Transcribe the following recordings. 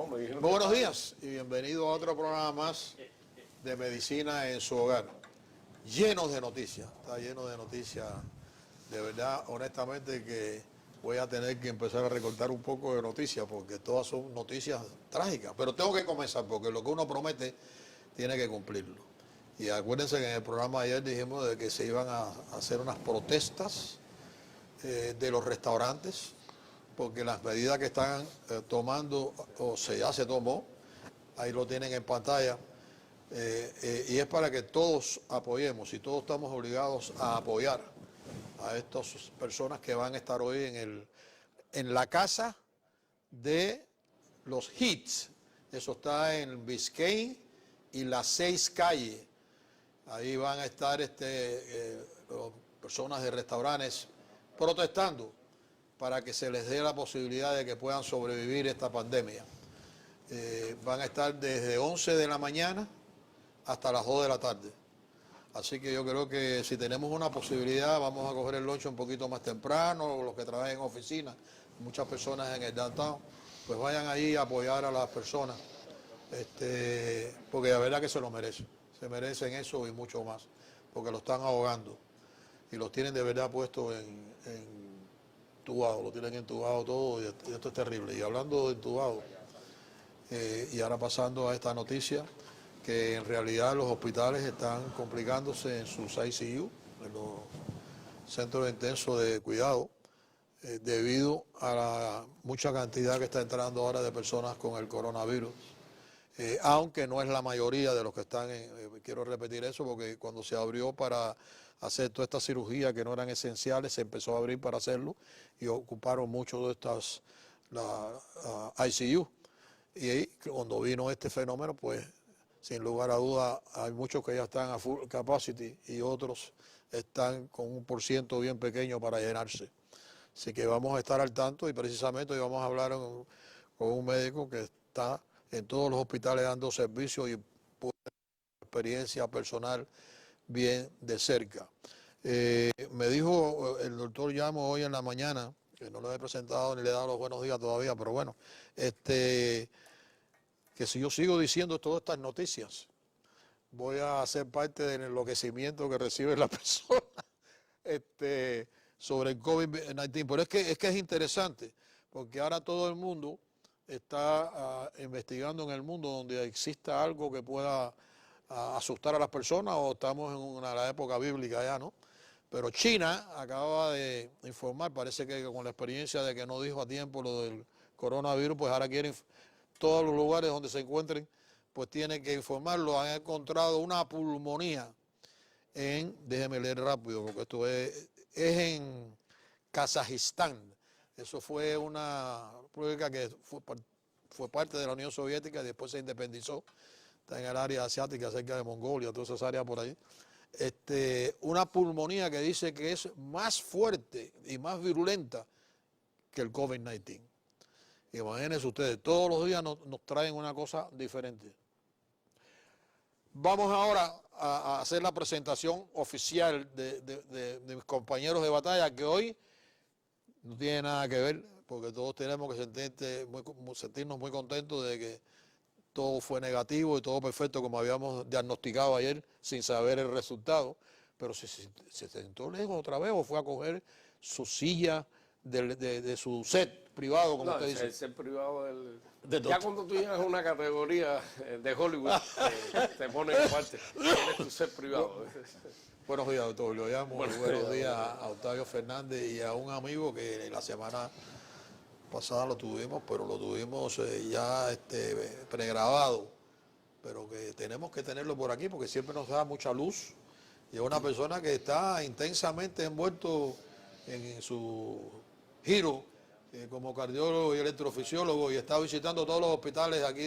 Me dijeron Muy buenos días y bienvenido a otro programa más de Medicina en su Hogar. Llenos de noticias, está lleno de noticias. De verdad, honestamente, que voy a tener que empezar a recortar un poco de noticias porque todas son noticias trágicas. Pero tengo que comenzar porque lo que uno promete tiene que cumplirlo. Y acuérdense que en el programa de ayer dijimos de que se iban a hacer unas protestas de los restaurantes, porque las medidas que están tomando, ya se tomó, ahí lo tienen en pantalla, y es para que todos apoyemos y todos estamos obligados a apoyar a estas personas que van a estar hoy en la casa de los Hits. Eso está en Biscayne y las 6 calles. Ahí van a estar personas de restaurantes protestando para que se les dé la posibilidad de que puedan sobrevivir esta pandemia. Van a estar desde 11 de la mañana hasta las 2 de la tarde. Así que yo creo que si tenemos una posibilidad, vamos a coger el lunch un poquito más temprano, los que trabajan en oficinas, muchas personas en el downtown, pues vayan ahí a apoyar a las personas, porque la verdad que se lo merecen. Se merecen eso y mucho más, porque lo están ahogando y los tienen de verdad puestos entubado, lo tienen entubado todo y esto es terrible. Y hablando de entubado, y ahora pasando a esta noticia, que en realidad los hospitales están complicándose en sus ICU, en los centros intensos de cuidado, debido a la mucha cantidad que está entrando ahora de personas con el coronavirus. Aunque no es la mayoría de los que están, quiero repetir eso, porque cuando se abrió para hacer toda esta cirugía que no eran esenciales, se empezó a abrir para hacerlo y ocuparon mucho de estas ICU. Y ahí, cuando vino este fenómeno, pues sin lugar a duda hay muchos que ya están a full capacity y otros están con un % bien pequeño para llenarse. Así que vamos a estar al tanto y precisamente hoy vamos a hablar con un médico que está en todos los hospitales dando servicio y por experiencia personal bien de cerca. Me dijo el doctor Llamo hoy en la mañana, que no lo he presentado ni le he dado los buenos días todavía, pero bueno, que si yo sigo diciendo todas estas noticias, voy a ser parte del enloquecimiento que recibe la persona sobre el COVID-19. Pero es que es interesante, porque ahora todo el mundo está investigando en el mundo donde exista algo que pueda asustar a las personas, o estamos en la época bíblica ya, ¿no? Pero China acaba de informar, parece que con la experiencia de que no dijo a tiempo lo del coronavirus, pues ahora quieren todos los lugares donde se encuentren, pues tienen que informarlo. Han encontrado una pulmonía déjeme leer rápido, porque esto es en Kazajistán. Eso fue una república que fue parte de la Unión Soviética y después se independizó. Está en el área asiática, cerca de Mongolia, todas esas áreas por ahí. Una pulmonía que dice que es más fuerte y más virulenta que el COVID-19. Imagínense ustedes, todos los días nos traen una cosa diferente. Vamos ahora a hacer la presentación oficial de mis compañeros de batalla, que hoy no tiene nada que ver, porque todos tenemos que sentirnos muy contentos de que todo fue negativo y todo perfecto como habíamos diagnosticado ayer sin saber el resultado, pero se sentó lejos otra vez o fue a coger su silla de su set privado, como usted dice. El set privado ya cuando tú llegas a una categoría de Hollywood, te ponen aparte, tienes tu set privado. Buenos días, doctor Julio Llamo. Buenos días a Octavio Fernández y a un amigo que la semana pasada lo tuvimos, pero lo tuvimos ya pregrabado, pero que tenemos que tenerlo por aquí porque siempre nos da mucha luz y es una persona que está intensamente envuelto en su giro como cardiólogo y electrofisiólogo y está visitando todos los hospitales aquí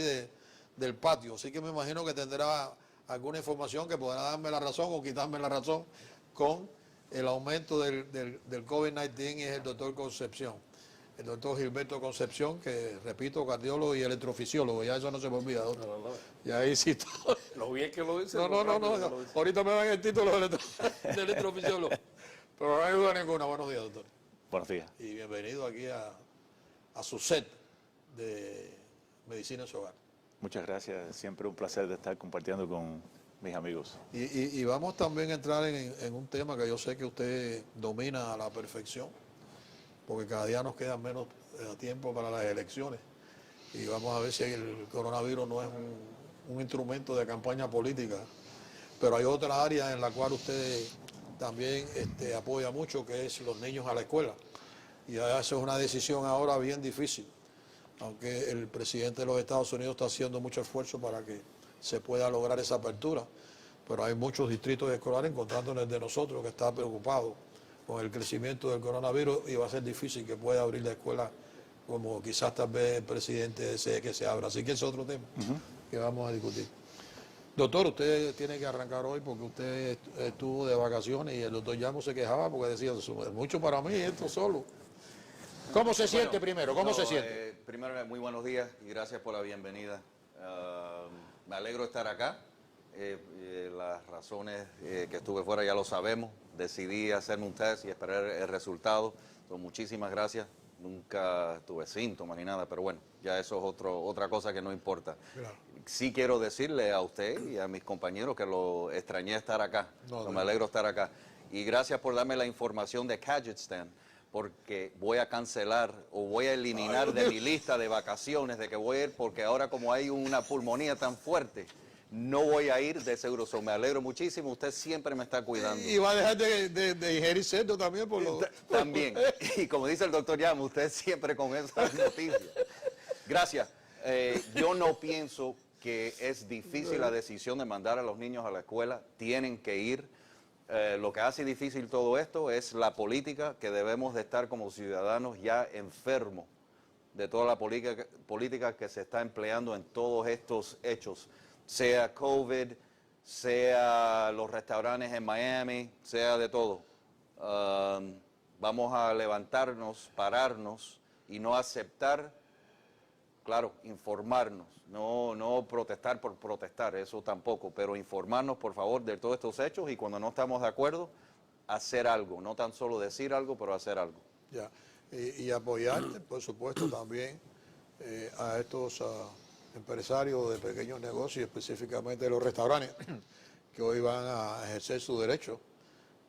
del patio, así que me imagino que tendrá alguna información que podrá darme la razón o quitarme la razón con el aumento del COVID-19 y es el doctor Concepción. El doctor Gilberto Concepción, que repito, cardiólogo y electrofisiólogo, ya eso no se me olvida, doctor. No. Y ahí sí todo. Lo bien que lo dice. No. Ahorita me dan el título de electrofisiólogo. Pero no hay duda ninguna. Buenos días, doctor. Buenos días. Y bienvenido aquí a su set de Medicina en su Hogar. Muchas gracias, siempre un placer de estar compartiendo con mis amigos. Y vamos también a entrar en un tema que yo sé que usted domina a la perfección, porque cada día nos queda menos tiempo para las elecciones. Y vamos a ver si el coronavirus no es un instrumento de campaña política. Pero hay otras áreas en las cuales usted también apoya mucho, que es los niños a la escuela. Y eso es una decisión ahora bien difícil, aunque el presidente de los Estados Unidos está haciendo mucho esfuerzo para que se pueda lograr esa apertura. Pero hay muchos distritos escolares, encontrándonos de nosotros, que está preocupado con el crecimiento del coronavirus y va a ser difícil que pueda abrir la escuela como quizás tal vez el presidente desee que se abra. Así que ese es otro tema que vamos a discutir. Doctor, usted tiene que arrancar hoy porque usted estuvo de vacaciones y el doctor Llamo se quejaba porque decía, es mucho para mí esto solo. ¿Cómo se siente primero? ¿Cómo se siente? Primero, muy buenos días y gracias por la bienvenida. Me alegro de estar acá. Las razones que estuve fuera ya lo sabemos. Decidí hacerme un test y esperar el resultado. Entonces, muchísimas gracias. Nunca tuve síntomas ni nada, pero bueno, ya eso es otra cosa que no importa. Claro. Sí quiero decirle a usted y a mis compañeros que lo extrañé estar acá. Me alegro de estar acá. Y gracias por darme la información de Kazakhstan, porque voy a cancelar o voy a eliminar de mi lista de vacaciones de que voy a ir, porque ahora como hay una pulmonía tan fuerte, no voy a ir de seguro. Me alegro muchísimo, usted siempre me está cuidando. Y va a dejar de ingerir cerdo también por lo... También. Y como dice el doctor Llamo, usted siempre con esas noticias. Gracias. Yo no pienso que es difícil la decisión de mandar a los niños a la escuela. Tienen que ir. Lo que hace difícil todo esto es la política, que debemos de estar como ciudadanos ya enfermos de toda la política que se está empleando en todos estos hechos, sea COVID, sea los restaurantes en Miami, sea de todo. Vamos a levantarnos, pararnos y no aceptar, claro, informarnos, no protestar por protestar, eso tampoco, pero informarnos, por favor, de todos estos hechos y cuando no estamos de acuerdo, hacer algo, no tan solo decir algo, pero hacer algo. Ya. Y apoyarte, por supuesto, también a estos empresarios de pequeños negocios, específicamente de los restaurantes, que hoy van a ejercer su derecho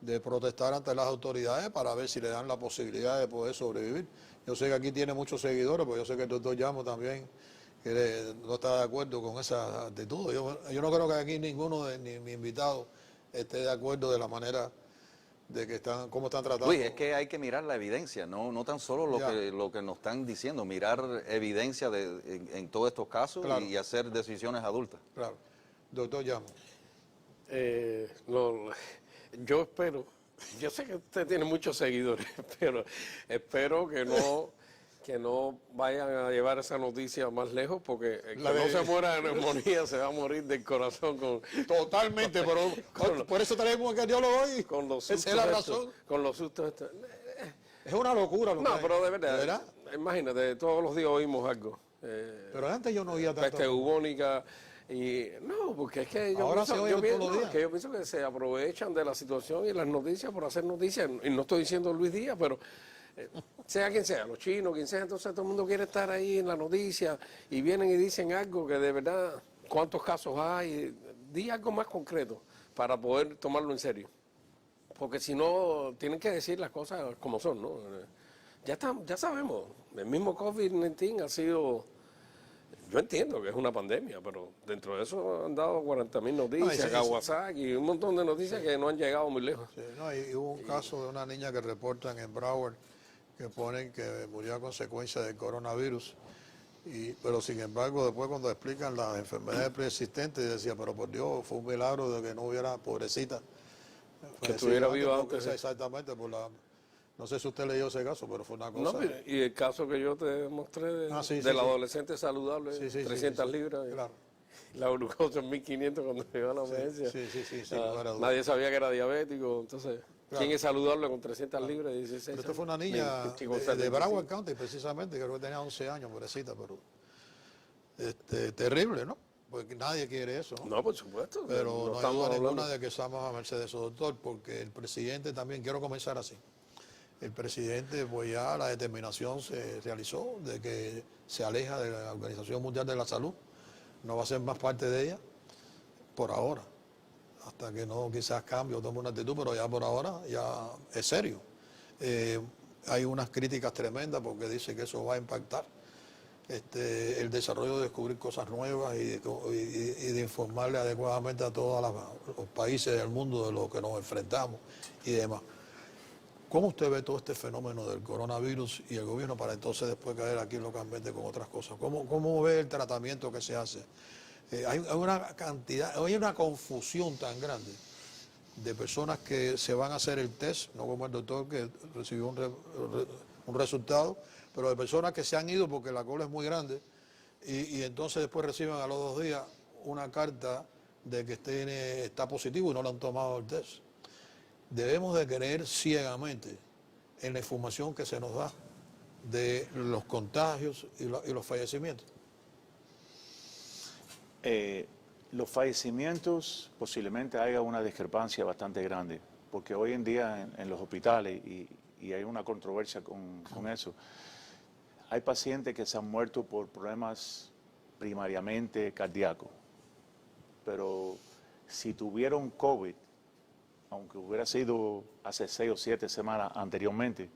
de protestar ante las autoridades para ver si le dan la posibilidad de poder sobrevivir. Yo sé que aquí tiene muchos seguidores, pero yo sé que el doctor Llamo también no está de acuerdo con esa actitud. Yo no creo que aquí ninguno de mi invitado esté de acuerdo de la manera de que cómo están tratando. Luis, es que hay que mirar la evidencia, no tan solo lo que nos están diciendo, mirar evidencia en todos estos casos, claro, y hacer decisiones adultas. Claro. Doctor Llamo. Yo espero, yo sé que usted tiene muchos seguidores, pero espero que no vayan a llevar esa noticia más lejos, porque el que no se muera de neumonía se va a morir del corazón Totalmente, pero por eso traemos al cardiólogo hoy. Con los sustos. Esa es la razón. Con los sustos estos. Es una locura lo que hay. Pero de verdad, imagínate, todos los días oímos algo. Pero antes yo no oía tanto. Peste bubónica. Y no, porque es que yo pienso que se aprovechan de la situación y las noticias por hacer noticias. Y no estoy diciendo Luis Díaz, pero sea quien sea, los chinos, quien sea, entonces todo el mundo quiere estar ahí en la noticia y vienen y dicen algo que de verdad, cuántos casos hay, di algo más concreto para poder tomarlo en serio. Porque si no, tienen que decir las cosas como son, ¿no? Ya sabemos, el mismo COVID-19 ha sido... Yo entiendo que es una pandemia, pero dentro de eso han dado 40.000 noticias, Kawasaki, y un montón de noticias que no han llegado muy lejos. Sí, y hubo un caso de una niña que reportan en Broward que ponen que murió a consecuencia del coronavirus, pero sin embargo después cuando explican las enfermedades preexistentes decía, pero por Dios, fue un milagro de que no hubiera, pobrecita. Que estuviera viva antes. Exactamente, no sé si usted leyó ese caso, pero fue una cosa... No, y el caso que yo te mostré del adolescente saludable, 300 libras, claro. La glucosa en 1500 cuando llegó a la emergencia. Sí, nadie sabía que era diabético, entonces, claro. ¿Quién es saludable con 300 libras y 16 Pero esto fue una niña de Broward County, precisamente, creo que tenía 11 años, pobrecita, pero terrible, ¿no? Porque nadie quiere eso. No, por supuesto. Pero no hay ninguna de que estamos a merced de eso, doctor, porque el presidente también, quiero comenzar así. el presidente, pues ya la determinación se realizó de que se aleja de la Organización Mundial de la Salud, no va a ser más parte de ella por ahora, hasta que no quizás cambie o tome una actitud, pero ya por ahora ya es serio. Hay unas críticas tremendas porque dice que eso va a impactar el desarrollo de descubrir cosas nuevas y de informarle adecuadamente a todos los países del mundo de lo que nos enfrentamos y demás. ¿Cómo usted ve todo este fenómeno del coronavirus y el gobierno para entonces después caer aquí localmente con otras cosas? ¿Cómo ve el tratamiento que se hace? Hay una confusión tan grande de personas que se van a hacer el test, no como el doctor que recibió un resultado, pero de personas que se han ido porque la cola es muy grande y entonces después reciben a los 2 días una carta de que está positivo y no le han tomado el test. Debemos de creer ciegamente en la información que se nos da de los contagios y los fallecimientos. Los fallecimientos posiblemente haya una discrepancia bastante grande, porque hoy en día en los hospitales, y hay una controversia con eso, hay pacientes que se han muerto por problemas primariamente cardíacos, pero si tuvieron COVID, aunque hubiera sido hace 6 o 7 semanas anteriormente,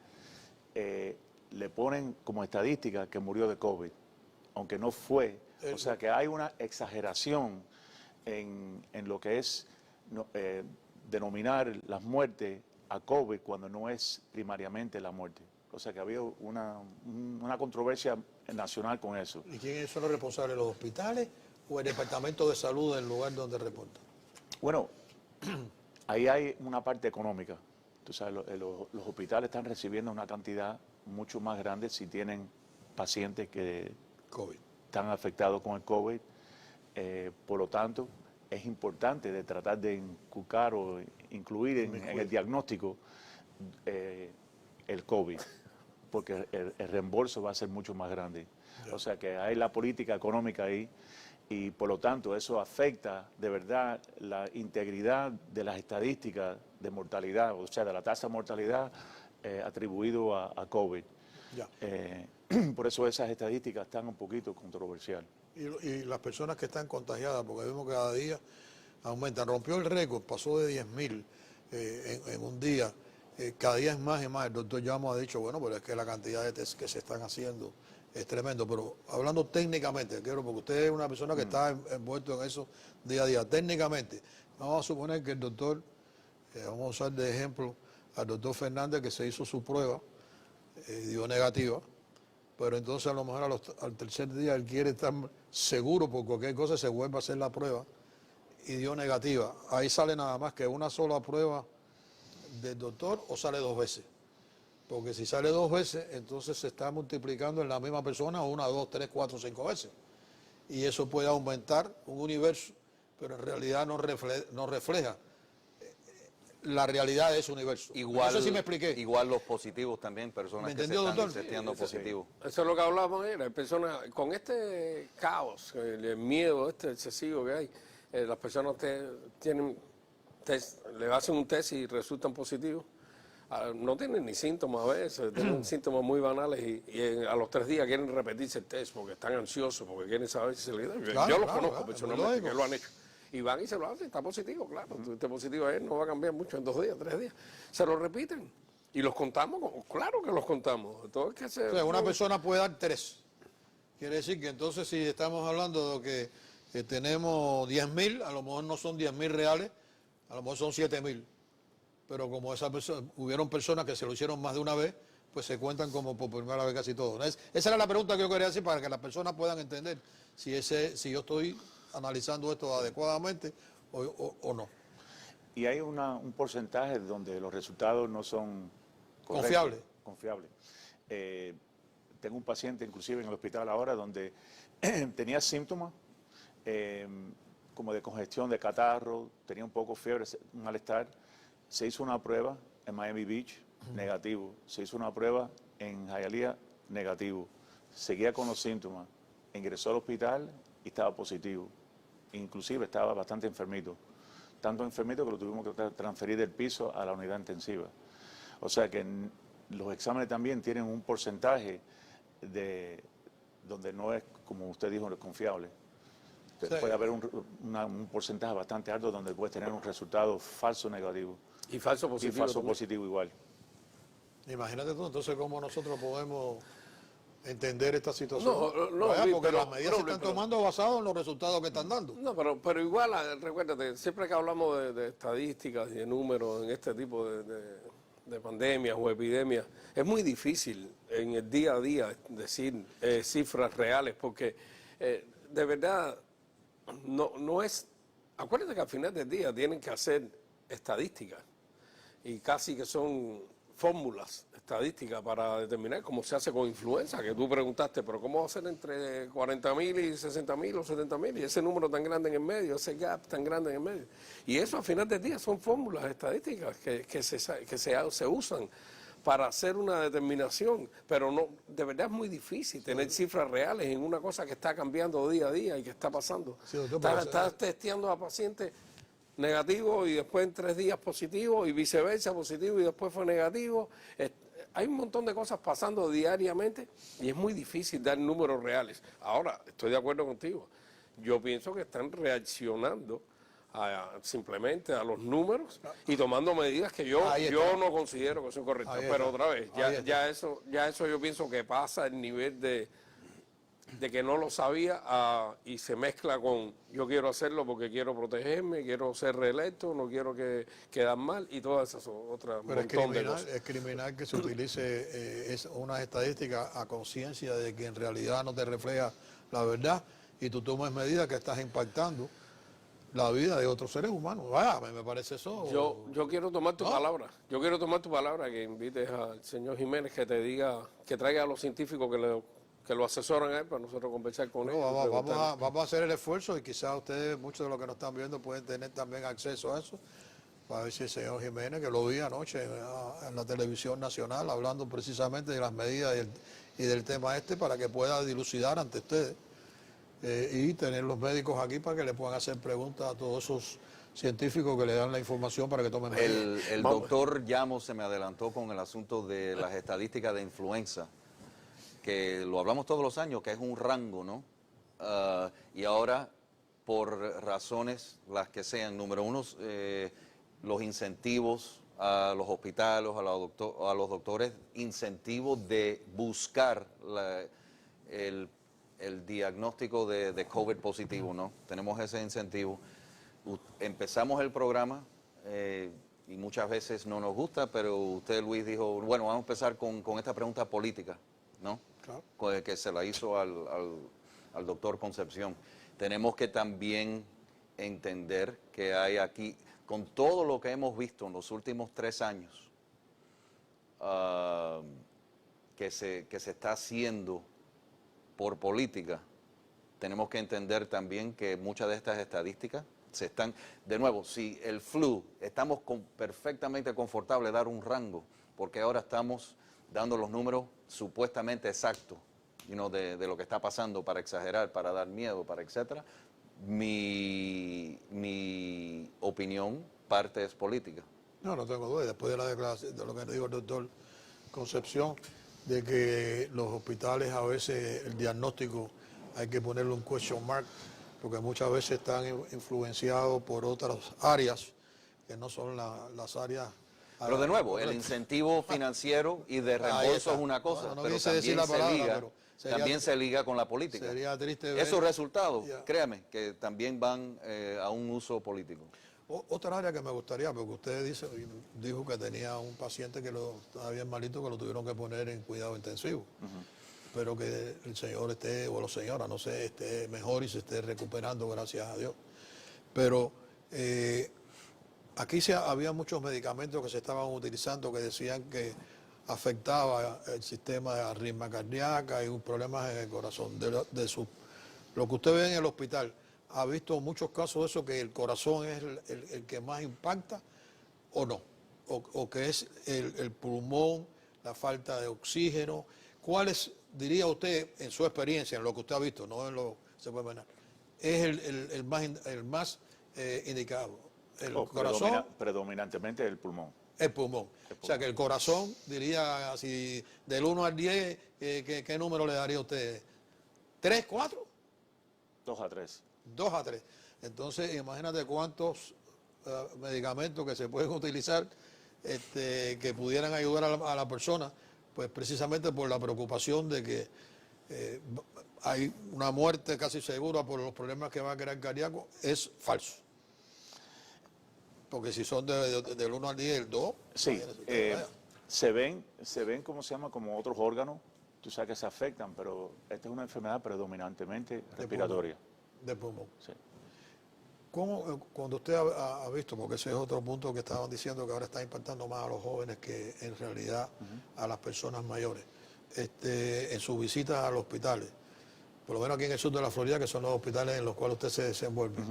le ponen como estadística que murió de COVID, aunque no fue. O sea que hay una exageración en lo que es denominar las muertes a COVID cuando no es primariamente la muerte. O sea que ha habido una controversia nacional con eso. ¿Y quiénes son los responsables? ¿Los hospitales o el Departamento de Salud del lugar donde reportan? Bueno, ahí hay una parte económica. Tú sabes, los hospitales están recibiendo una cantidad mucho más grande si tienen pacientes que COVID. Están afectados con el COVID. Por lo tanto, es importante de tratar de inculcar o incluir en el diagnóstico el COVID, porque el reembolso va a ser mucho más grande. O sea que hay la política económica ahí y por lo tanto eso afecta de verdad la integridad de las estadísticas de mortalidad, o sea, de la tasa de mortalidad atribuido a COVID. Por eso esas estadísticas están un poquito controversiales. Y las personas que están contagiadas, porque vemos que cada día aumentan. Rompió el récord, pasó de 10.000 en un día. Cada día es más y más. El doctor Llamo ha dicho, bueno, pero es que la cantidad de test que se están haciendo es tremendo. Pero hablando técnicamente, quiero, porque usted es una persona que está envuelto en eso día a día. Técnicamente, vamos a suponer que el doctor, vamos a usar de ejemplo al doctor Fernández, que se hizo su prueba, dio negativa, pero entonces a lo mejor al tercer día él quiere estar seguro por cualquier cosa, se vuelve a hacer la prueba y dio negativa. Ahí sale nada más que una sola prueba del doctor o sale 2 veces. Porque si sale 2 veces, entonces se está multiplicando en la misma persona 1, 2, 3, 4, 5 veces. Y eso puede aumentar un universo, pero en realidad no refleja la realidad de ese universo. Igual, no sé si me expliqué. Igual los positivos también, personas que se están testeando positivos. Eso es lo que hablábamos ayer. Hay personas, con este caos, el miedo excesivo que hay, las personas le hacen un test y resultan positivos. No tienen ni síntomas a veces, tienen síntomas muy banales y a los 3 días quieren repetirse el test porque están ansiosos, porque quieren saber si se les da. Yo los conozco personalmente que lo han hecho. Y van y se lo hacen, está positivo, claro. Este positivo ayer no va a cambiar mucho en 2 días, 3 días. Se lo repiten. Y los contamos, claro que los contamos. Todo es que o sea, una persona puede dar 3. Quiere decir que entonces si estamos hablando de que tenemos 10.000, a lo mejor no son 10.000 reales, a lo mejor son 7.000. Pero como hubieron personas que se lo hicieron más de una vez, pues se cuentan como por primera vez casi todo. Esa era la pregunta que yo quería hacer para que las personas puedan entender si yo estoy analizando esto adecuadamente o no. Y hay un porcentaje donde los resultados no son confiables. Tengo un paciente inclusive en el hospital ahora donde tenía síntomas como de congestión, de catarro, tenía un poco de fiebre, un malestar. Se hizo una prueba en Miami Beach, negativo. Se hizo una prueba en Hialeah, negativo. Seguía con los síntomas. Ingresó al hospital y estaba positivo. Inclusive estaba bastante enfermito. Tanto enfermito que lo tuvimos que transferir del piso a la unidad intensiva. O sea que los exámenes también tienen un porcentaje donde no es, como usted dijo, confiable. Sí. Puede haber un porcentaje bastante alto donde puedes tener un resultado falso negativo. Y falso positivo. Y falso positivo igual. Imagínate tú, entonces, cómo nosotros podemos entender esta situación. No, porque las medidas se están tomando basadas en los resultados que están dando. No, pero igual, recuérdate, siempre que hablamos de estadísticas y de números en este tipo de pandemias o epidemias, es muy difícil en el día a día decir cifras reales, porque de verdad no es... Acuérdate que al final del día tienen que hacer estadísticas y casi que son fórmulas estadísticas para determinar cómo se hace con influenza, que tú preguntaste, pero cómo hacer entre 40.000 y 60.000 o 70.000 y ese número tan grande en el medio, ese gap tan grande en el medio. Y eso al final del día son fórmulas estadísticas que se usan para hacer una determinación, pero no, de verdad es muy difícil tener cifras reales en una cosa que está cambiando día a día y que está pasando. Sí, estás testeando a pacientes negativo y después en 3 días positivo y viceversa, positivo y después fue negativo. Hay un montón de cosas pasando diariamente y es muy difícil dar números reales. Ahora, estoy de acuerdo contigo. Yo pienso que están reaccionando simplemente a los números y tomando medidas que yo no considero que son correctas. Pero otra vez, ya eso yo pienso que pasa el nivel de que no lo sabía y se mezcla con yo quiero hacerlo porque quiero protegerme, quiero ser reelecto, no quiero que quedar mal y todas esas otras montón de cosas. Es criminal que se utilice unas estadísticas a conciencia de que en realidad no te refleja la verdad y tú tomas medidas que estás impactando la vida de otros seres humanos. Me parece eso. Yo quiero tomar tu palabra. Yo quiero tomar tu palabra, que invites al señor Jiménez que te diga, que traiga a los científicos que lo asesoran a él para nosotros conversar con él. Vamos a hacer el esfuerzo y quizás ustedes, muchos de los que nos están viendo, pueden tener también acceso a eso. Para ver si el señor Jiménez, que lo vi anoche en la televisión nacional, hablando precisamente de las medidas y del tema para que pueda dilucidar ante ustedes. Y tener los médicos aquí para que le puedan hacer preguntas a todos esos científicos que le dan la información para que tomen medidas. El doctor Llamos se me adelantó con el asunto de las estadísticas de influenza, que lo hablamos todos los años, que es un rango, ¿no? Y ahora, por razones las que sean, número uno, los incentivos a los hospitales, a los doctores, incentivos de buscar el diagnóstico de COVID positivo, ¿no? Tenemos ese incentivo. Empezamos el programa y muchas veces no nos gusta, pero usted, Luis, dijo, bueno, vamos a empezar con esta pregunta política, ¿no? Claro. Que se la hizo al doctor Concepción. Tenemos que también entender que hay aquí, con todo lo que hemos visto en los últimos 3 años, que se está haciendo por política, tenemos que entender también que muchas de estas estadísticas se están, de nuevo, si el flu, estamos perfectamente confortables dar un rango, porque ahora estamos dando los números supuestamente exactos, de lo que está pasando para exagerar, para dar miedo, para etcétera. Mi opinión, parte es política. No tengo duda, después de la declaración, de lo que dijo el doctor Concepción, de que los hospitales a veces el diagnóstico hay que ponerle un question mark, porque muchas veces están influenciados por otras áreas que no son las áreas. Pero de nuevo, el incentivo financiero y de reembolso es una cosa, pero también se liga con la política. Sería triste ver esos resultados, créame, que también van a un uso político. Otra área que me gustaría, porque usted dijo que tenía un paciente que estaba bien malito, que lo tuvieron que poner en cuidado intensivo. Espero que el señor o la señora, no sé, esté mejor y se esté recuperando, gracias a Dios. Pero aquí había muchos medicamentos que se estaban utilizando que decían que afectaba el sistema de arritmia cardíaca y problemas en el corazón. Lo que usted ve en el hospital, ¿ha visto muchos casos de eso, que el corazón es el que más impacta o no? O que es el pulmón, la falta de oxígeno. ¿Cuáles, diría usted, en su experiencia, en lo que usted ha visto, no en lo que se puede ver, es el más indicado? ¿El corazón? Predominantemente el pulmón. El pulmón. O sea que el corazón, diría, si del 1 al 10, ¿qué número le daría a usted? ¿3, 4? 2 a 3. 2 a 3. Entonces, imagínate cuántos medicamentos que se pueden utilizar que pudieran ayudar a la persona, pues precisamente por la preocupación de que hay una muerte casi segura por los problemas que va a crear cardíaco, es falso. Porque si son del 1 al 10, el 2... Sí, se ven, ¿cómo se llama? Como otros órganos, tú sabes que se afectan, pero esta es una enfermedad predominantemente respiratoria. De pulmón. Sí. ¿Cómo, cuando usted ha visto, porque ese es otro punto que estaban diciendo que ahora está impactando más a los jóvenes que en realidad a las personas mayores, en sus visitas a los hospitales, por lo menos aquí en el sur de la Florida, que son los hospitales en los cuales usted se desenvuelve,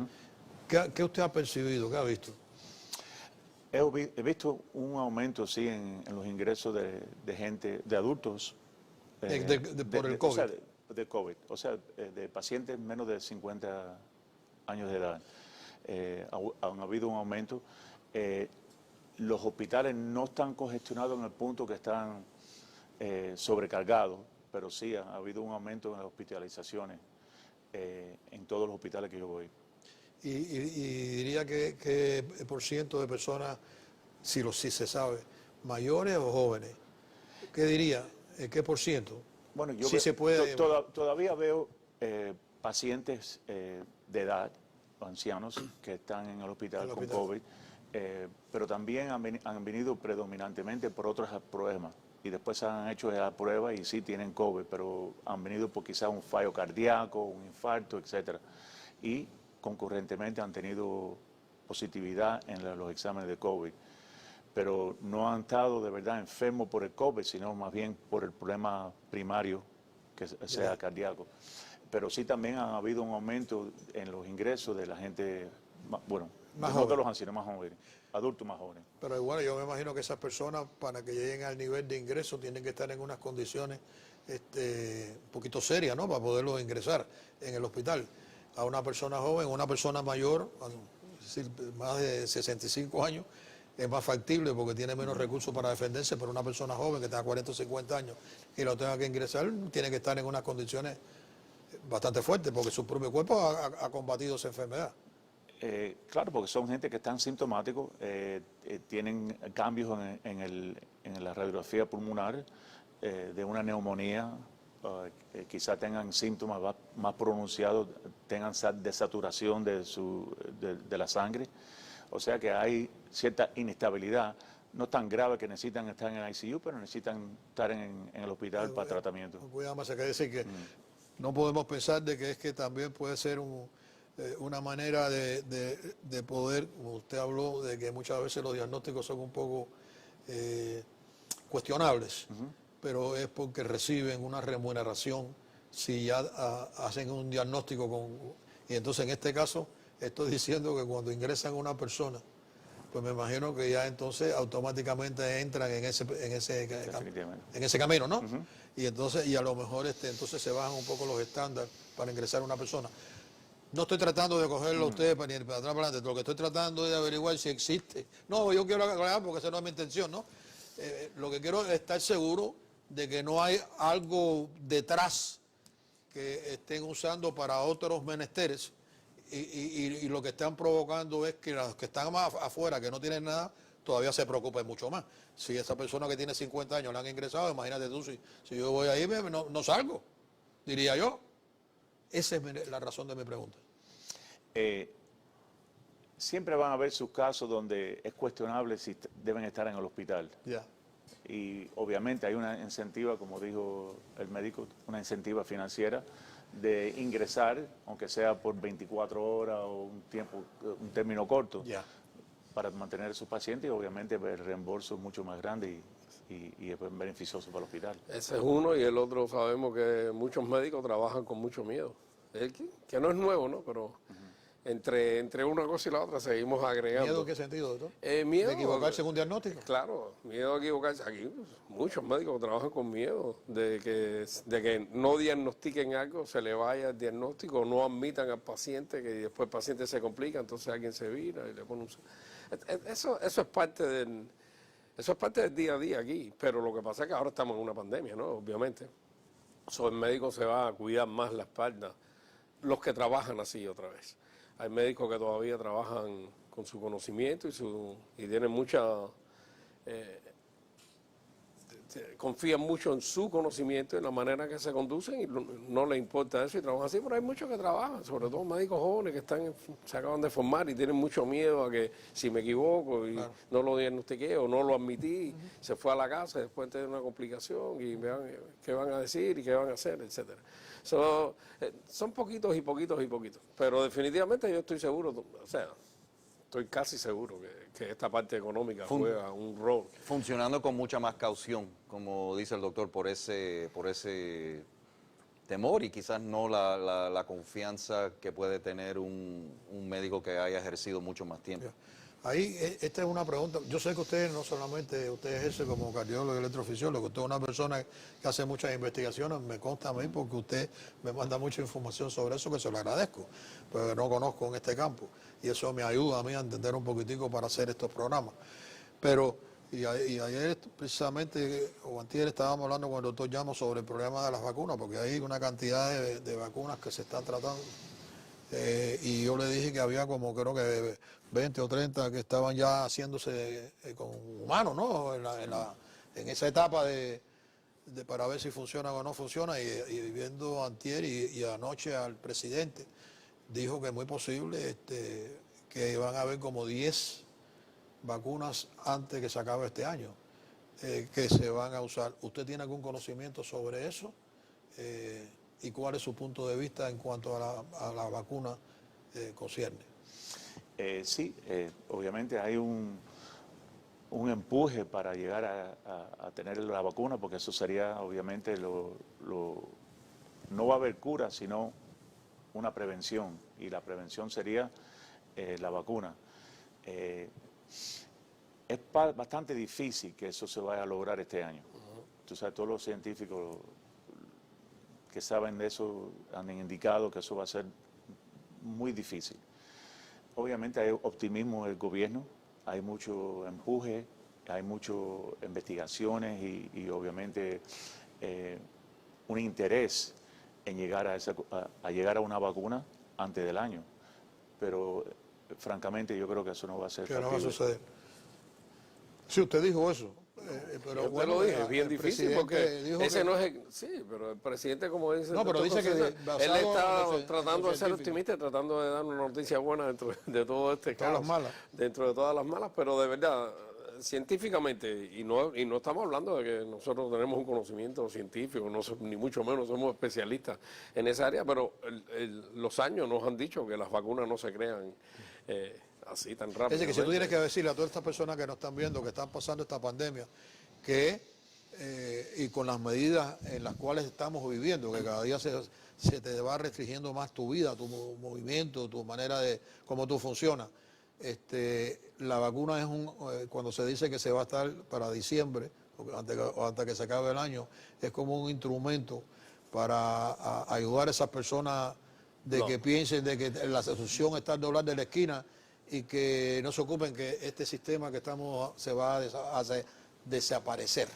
¿qué usted ha percibido? ¿Qué ha visto? He visto un aumento, sí, en los ingresos de gente, de adultos. Por el COVID. O sea, de COVID, o sea, de pacientes menos de 50 años de edad. Han habido un aumento. Los hospitales no están congestionados en el punto que están sobrecargados, pero sí ha habido un aumento en las hospitalizaciones en todos los hospitales que yo voy. Y diría que por ciento de personas, si se sabe, mayores o jóvenes, ¿qué diría? ¿Qué por ciento? Bueno, yo sí se puede... todavía veo pacientes de edad, ancianos, que están en el hospital con COVID, pero también han venido predominantemente por otros problemas. Y después han hecho la prueba y sí tienen COVID, pero han venido por quizás un fallo cardíaco, un infarto, etcétera. Y concurrentemente han tenido positividad en los exámenes de COVID, pero no han estado de verdad enfermos por el COVID, sino más bien por el problema primario, que sea cardíaco. Pero sí también ha habido un aumento en los ingresos de la gente, bueno, no de los ancianos, más jóvenes, adultos más jóvenes. Pero igual yo me imagino que esas personas, para que lleguen al nivel de ingreso, tienen que estar en unas condiciones un poquito serias, ¿no?, para poderlos ingresar en el hospital. A una persona joven, una persona mayor, es decir, más de 65 años, es más factible porque tiene menos recursos para defenderse, pero una persona joven que tenga 40 o 50 años y lo tenga que ingresar, tiene que estar en unas condiciones bastante fuertes porque su propio cuerpo ha combatido esa enfermedad. Claro, porque son gente que están sintomáticos, tienen cambios en la radiografía pulmonar de una neumonía, quizás tengan síntomas más pronunciados, tengan desaturación de la sangre. O sea que hay cierta inestabilidad, no tan grave que necesitan estar en el ICU, pero necesitan estar en el hospital para tratamiento. Cuidado más, hay que decir que no podemos pensar de que es que también puede ser una manera de poder, como usted habló, de que muchas veces los diagnósticos son un poco cuestionables, pero es porque reciben una remuneración si ya hacen un diagnóstico y entonces en este caso estoy diciendo que cuando ingresan una persona, pues me imagino que ya entonces automáticamente entran en ese camino, ¿no? Y entonces, y a lo mejor entonces se bajan un poco los estándares para ingresar a una persona. No estoy tratando de cogerlo a ustedes para atrás para adelante, lo que estoy tratando es de averiguar si existe. No, yo quiero aclarar porque esa no es mi intención, ¿no? Lo que quiero es estar seguro de que no hay algo detrás que estén usando para otros menesteres y lo que están provocando es que los que están más afuera, que no tienen nada, todavía se preocupen mucho más. Si esa persona que tiene 50 años la han ingresado, imagínate tú, si yo voy ahí, no salgo, diría yo. Esa es la razón de mi pregunta. Siempre van a haber sus casos donde es cuestionable si deben estar en el hospital. Ya. Y obviamente hay una incentiva, como dijo el médico, una incentiva financiera de ingresar, aunque sea por 24 horas o un término corto, para mantener a sus pacientes, y obviamente el reembolso es mucho más grande y es beneficioso para el hospital. Ese es uno, y el otro sabemos que muchos médicos trabajan con mucho miedo, que no es nuevo, ¿no? Pero entre una cosa y la otra seguimos agregando. ¿Miedo en qué sentido, doctor? Miedo, ¿De equivocarse en un diagnóstico? Claro, miedo a equivocarse. Aquí muchos médicos trabajan con miedo de que no diagnostiquen algo, se le vaya el diagnóstico, no admitan al paciente, que después el paciente se complica, entonces alguien se vira y le pone un... Eso es parte Eso es parte del día a día aquí, pero lo que pasa es que ahora estamos en una pandemia, ¿no? Obviamente. El médico se va a cuidar más la espalda, los que trabajan así otra vez. Hay médicos que todavía trabajan con su conocimiento y tienen mucha... confían mucho en su conocimiento y en la manera que se conducen y no les importa eso y trabajan así, pero hay muchos que trabajan, sobre todo médicos jóvenes que se acaban de formar y tienen mucho miedo a que si me equivoco y no lo diagnostiqué o no lo admití, se fue a la casa y después tiene una complicación y vean qué van a decir y qué van a hacer, etcétera. Son poquitos y poquitos y poquitos, pero definitivamente yo estoy seguro, o sea, estoy casi seguro que esta parte económica juega un rol. Funcionando con mucha más caución, como dice el doctor, por ese temor y quizás no la confianza que puede tener un médico que haya ejercido mucho más tiempo. Ahí, esta es una pregunta. Yo sé que usted no solamente usted ejerce como cardiólogo y electrofisiólogo, usted es una persona que hace muchas investigaciones, me consta a mí porque usted me manda mucha información sobre eso, que se lo agradezco, pero no conozco en este campo y eso me ayuda a mí a entender un poquitico para hacer estos programas. Pero, y ayer precisamente, o antier estábamos hablando con el doctor Llamo sobre el problema de las vacunas, porque hay una cantidad de vacunas que se están tratando. Y yo le dije que había como creo que 20 o 30 que estaban ya haciéndose con humanos, ¿no? En esa etapa para ver si funciona o no funciona. Y viendo antier y anoche al presidente, dijo que es muy posible que van a haber como 10 vacunas antes que se acabe este año, que se van a usar. ¿Usted tiene algún conocimiento sobre eso? ¿Y cuál es su punto de vista en cuanto a la vacuna concierne? Sí, obviamente hay un empuje para llegar a tener la vacuna, porque eso sería obviamente no va a haber cura, sino una prevención, y la prevención sería la vacuna. Es bastante difícil que eso se vaya a lograr este año. Tú sabes, todos los científicos que saben de eso han indicado que eso va a ser muy difícil. Obviamente hay optimismo en el gobierno, hay mucho empuje, hay muchas investigaciones y obviamente un interés en llegar a llegar a una vacuna antes del año. Pero francamente yo creo que eso no va a ser factible. No va a suceder. Sí, usted dijo eso. Pero yo bueno, te lo dije, es bien difícil porque ese no es sí, pero el presidente, como dice, no, pero dice que él está tratando de ser optimista, tratando de dar una noticia buena dentro de todo este caos, dentro de todas las malas, pero de verdad, científicamente, y no estamos hablando de que nosotros tenemos un conocimiento científico, ni mucho menos somos especialistas en esa área, pero los años nos han dicho que las vacunas no se crean así tan rápido. Es decir, que si tú tienes que decirle a todas estas personas que nos están viendo, que están pasando esta pandemia, que y con las medidas en las cuales estamos viviendo, que cada día se te va restringiendo más tu vida, tu movimiento, tu manera de cómo tú funcionas. La vacuna es cuando se dice que se va a estar para diciembre, o hasta que se acabe el año, es como un instrumento para ayudar a esas personas que piensen de que la solución está al doblar de la esquina y que no se ocupen que este sistema que estamos se va a desaparecer.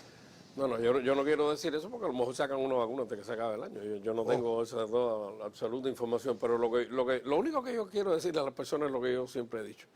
No, yo no quiero decir eso porque a lo mejor sacan una vacuna antes que se acabe el año. Yo no tengo esa toda absoluta información, pero lo único que yo quiero decirle a las personas es lo que yo siempre he dicho.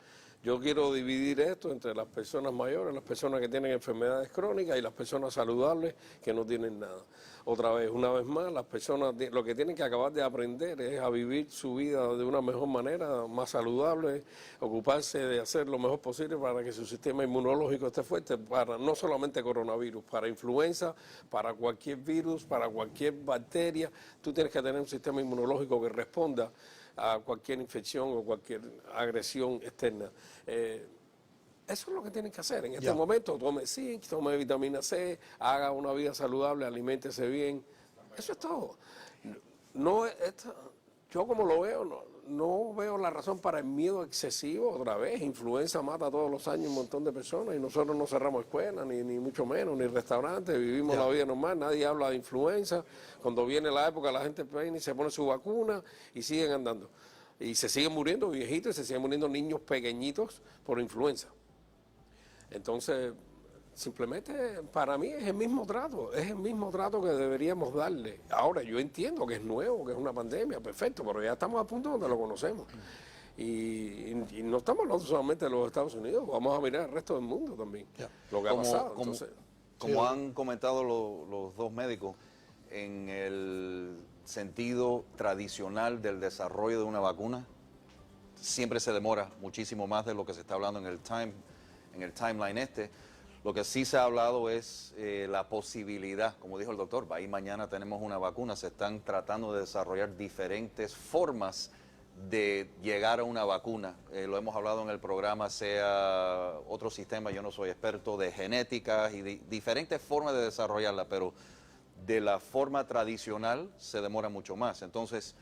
Yo quiero dividir esto entre las personas mayores, las personas que tienen enfermedades crónicas y las personas saludables que no tienen nada. Una vez más, las personas lo que tienen que acabar de aprender es a vivir su vida de una mejor manera, más saludable, ocuparse de hacer lo mejor posible para que su sistema inmunológico esté fuerte, para no solamente coronavirus, para influenza, para cualquier virus, para cualquier bacteria. Tú tienes que tener un sistema inmunológico que responda a cualquier infección o cualquier agresión externa. Eso es lo que tienen que hacer en este momento. Tome zinc, tome vitamina C, haga una vida saludable, aliméntese bien. Eso es todo. Yo como lo veo, no veo la razón para el miedo excesivo otra vez. Influenza mata todos los años un montón de personas y nosotros no cerramos escuelas, ni mucho menos, ni restaurantes, vivimos la vida normal, nadie habla de influenza. Cuando viene la época la gente viene y se pone su vacuna y siguen andando. Y se siguen muriendo viejitos y se siguen muriendo niños pequeñitos por influenza. Entonces, simplemente para mí es el mismo trato, que deberíamos darle. Ahora, yo entiendo que es nuevo, que es una pandemia, perfecto, pero ya estamos a punto donde lo conocemos. Y no estamos hablando solamente de los Estados Unidos, vamos a mirar al resto del mundo también, lo que ha pasado. Como han comentado los dos médicos, en el sentido tradicional del desarrollo de una vacuna, siempre se demora muchísimo más de lo que se está hablando en el timeline este. Lo que sí se ha hablado es la posibilidad, como dijo el doctor, ahí mañana tenemos una vacuna, se están tratando de desarrollar diferentes formas de llegar a una vacuna. Lo hemos hablado en el programa, sea otro sistema, yo no soy experto de genética y de diferentes formas de desarrollarla, pero de la forma tradicional se demora mucho más. Entonces,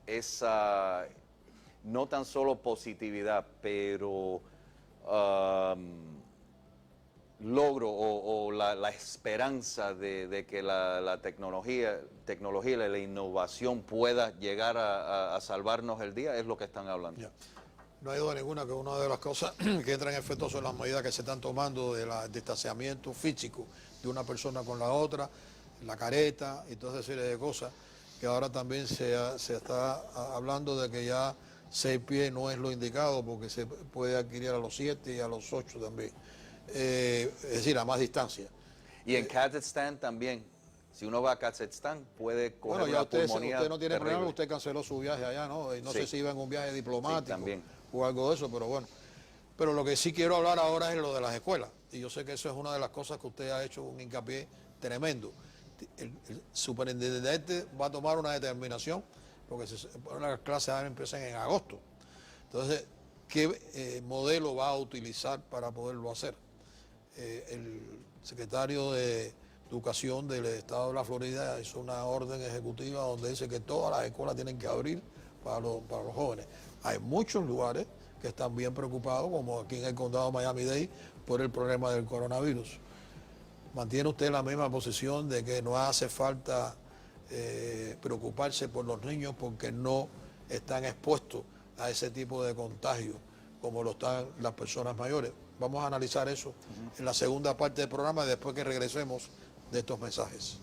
esa no tan solo positividad, pero logro o la esperanza de que la tecnología y la innovación pueda llegar a salvarnos el día, es lo que están hablando. Yeah. No hay duda ninguna que una de las cosas que entran en efecto son las medidas que se están tomando del distanciamiento físico de una persona con la otra, la careta y toda esa serie de cosas, que ahora también se está hablando de que ya 6 pies no es lo indicado porque se puede adquirir a los 7 y a los 8 también. Es decir, a más distancia. Y en Kazajstán también, si uno va a Kazajstán puede coger bueno, ya una pulmonía usted no tiene terrible. problema, usted canceló su viaje allá, ¿no? Y no sé si iba en un viaje diplomático o algo de eso, pero bueno. Pero lo que sí quiero hablar ahora es lo de las escuelas. Y yo sé que eso es una de las cosas que usted ha hecho un hincapié tremendo. El superintendente va a tomar una determinación, porque las clases ahora empiezan en agosto. Entonces, ¿qué modelo va a utilizar para poderlo hacer? El secretario de Educación del Estado de la Florida hizo una orden ejecutiva donde dice que todas las escuelas tienen que abrir para los jóvenes. Hay muchos lugares que están bien preocupados, como aquí en el condado de Miami-Dade, por el problema del coronavirus. ¿Mantiene usted la misma posición de que no hace falta preocuparse por los niños porque no están expuestos a ese tipo de contagio como lo están las personas mayores? Vamos a analizar eso en la segunda parte del programa después que regresemos de estos mensajes.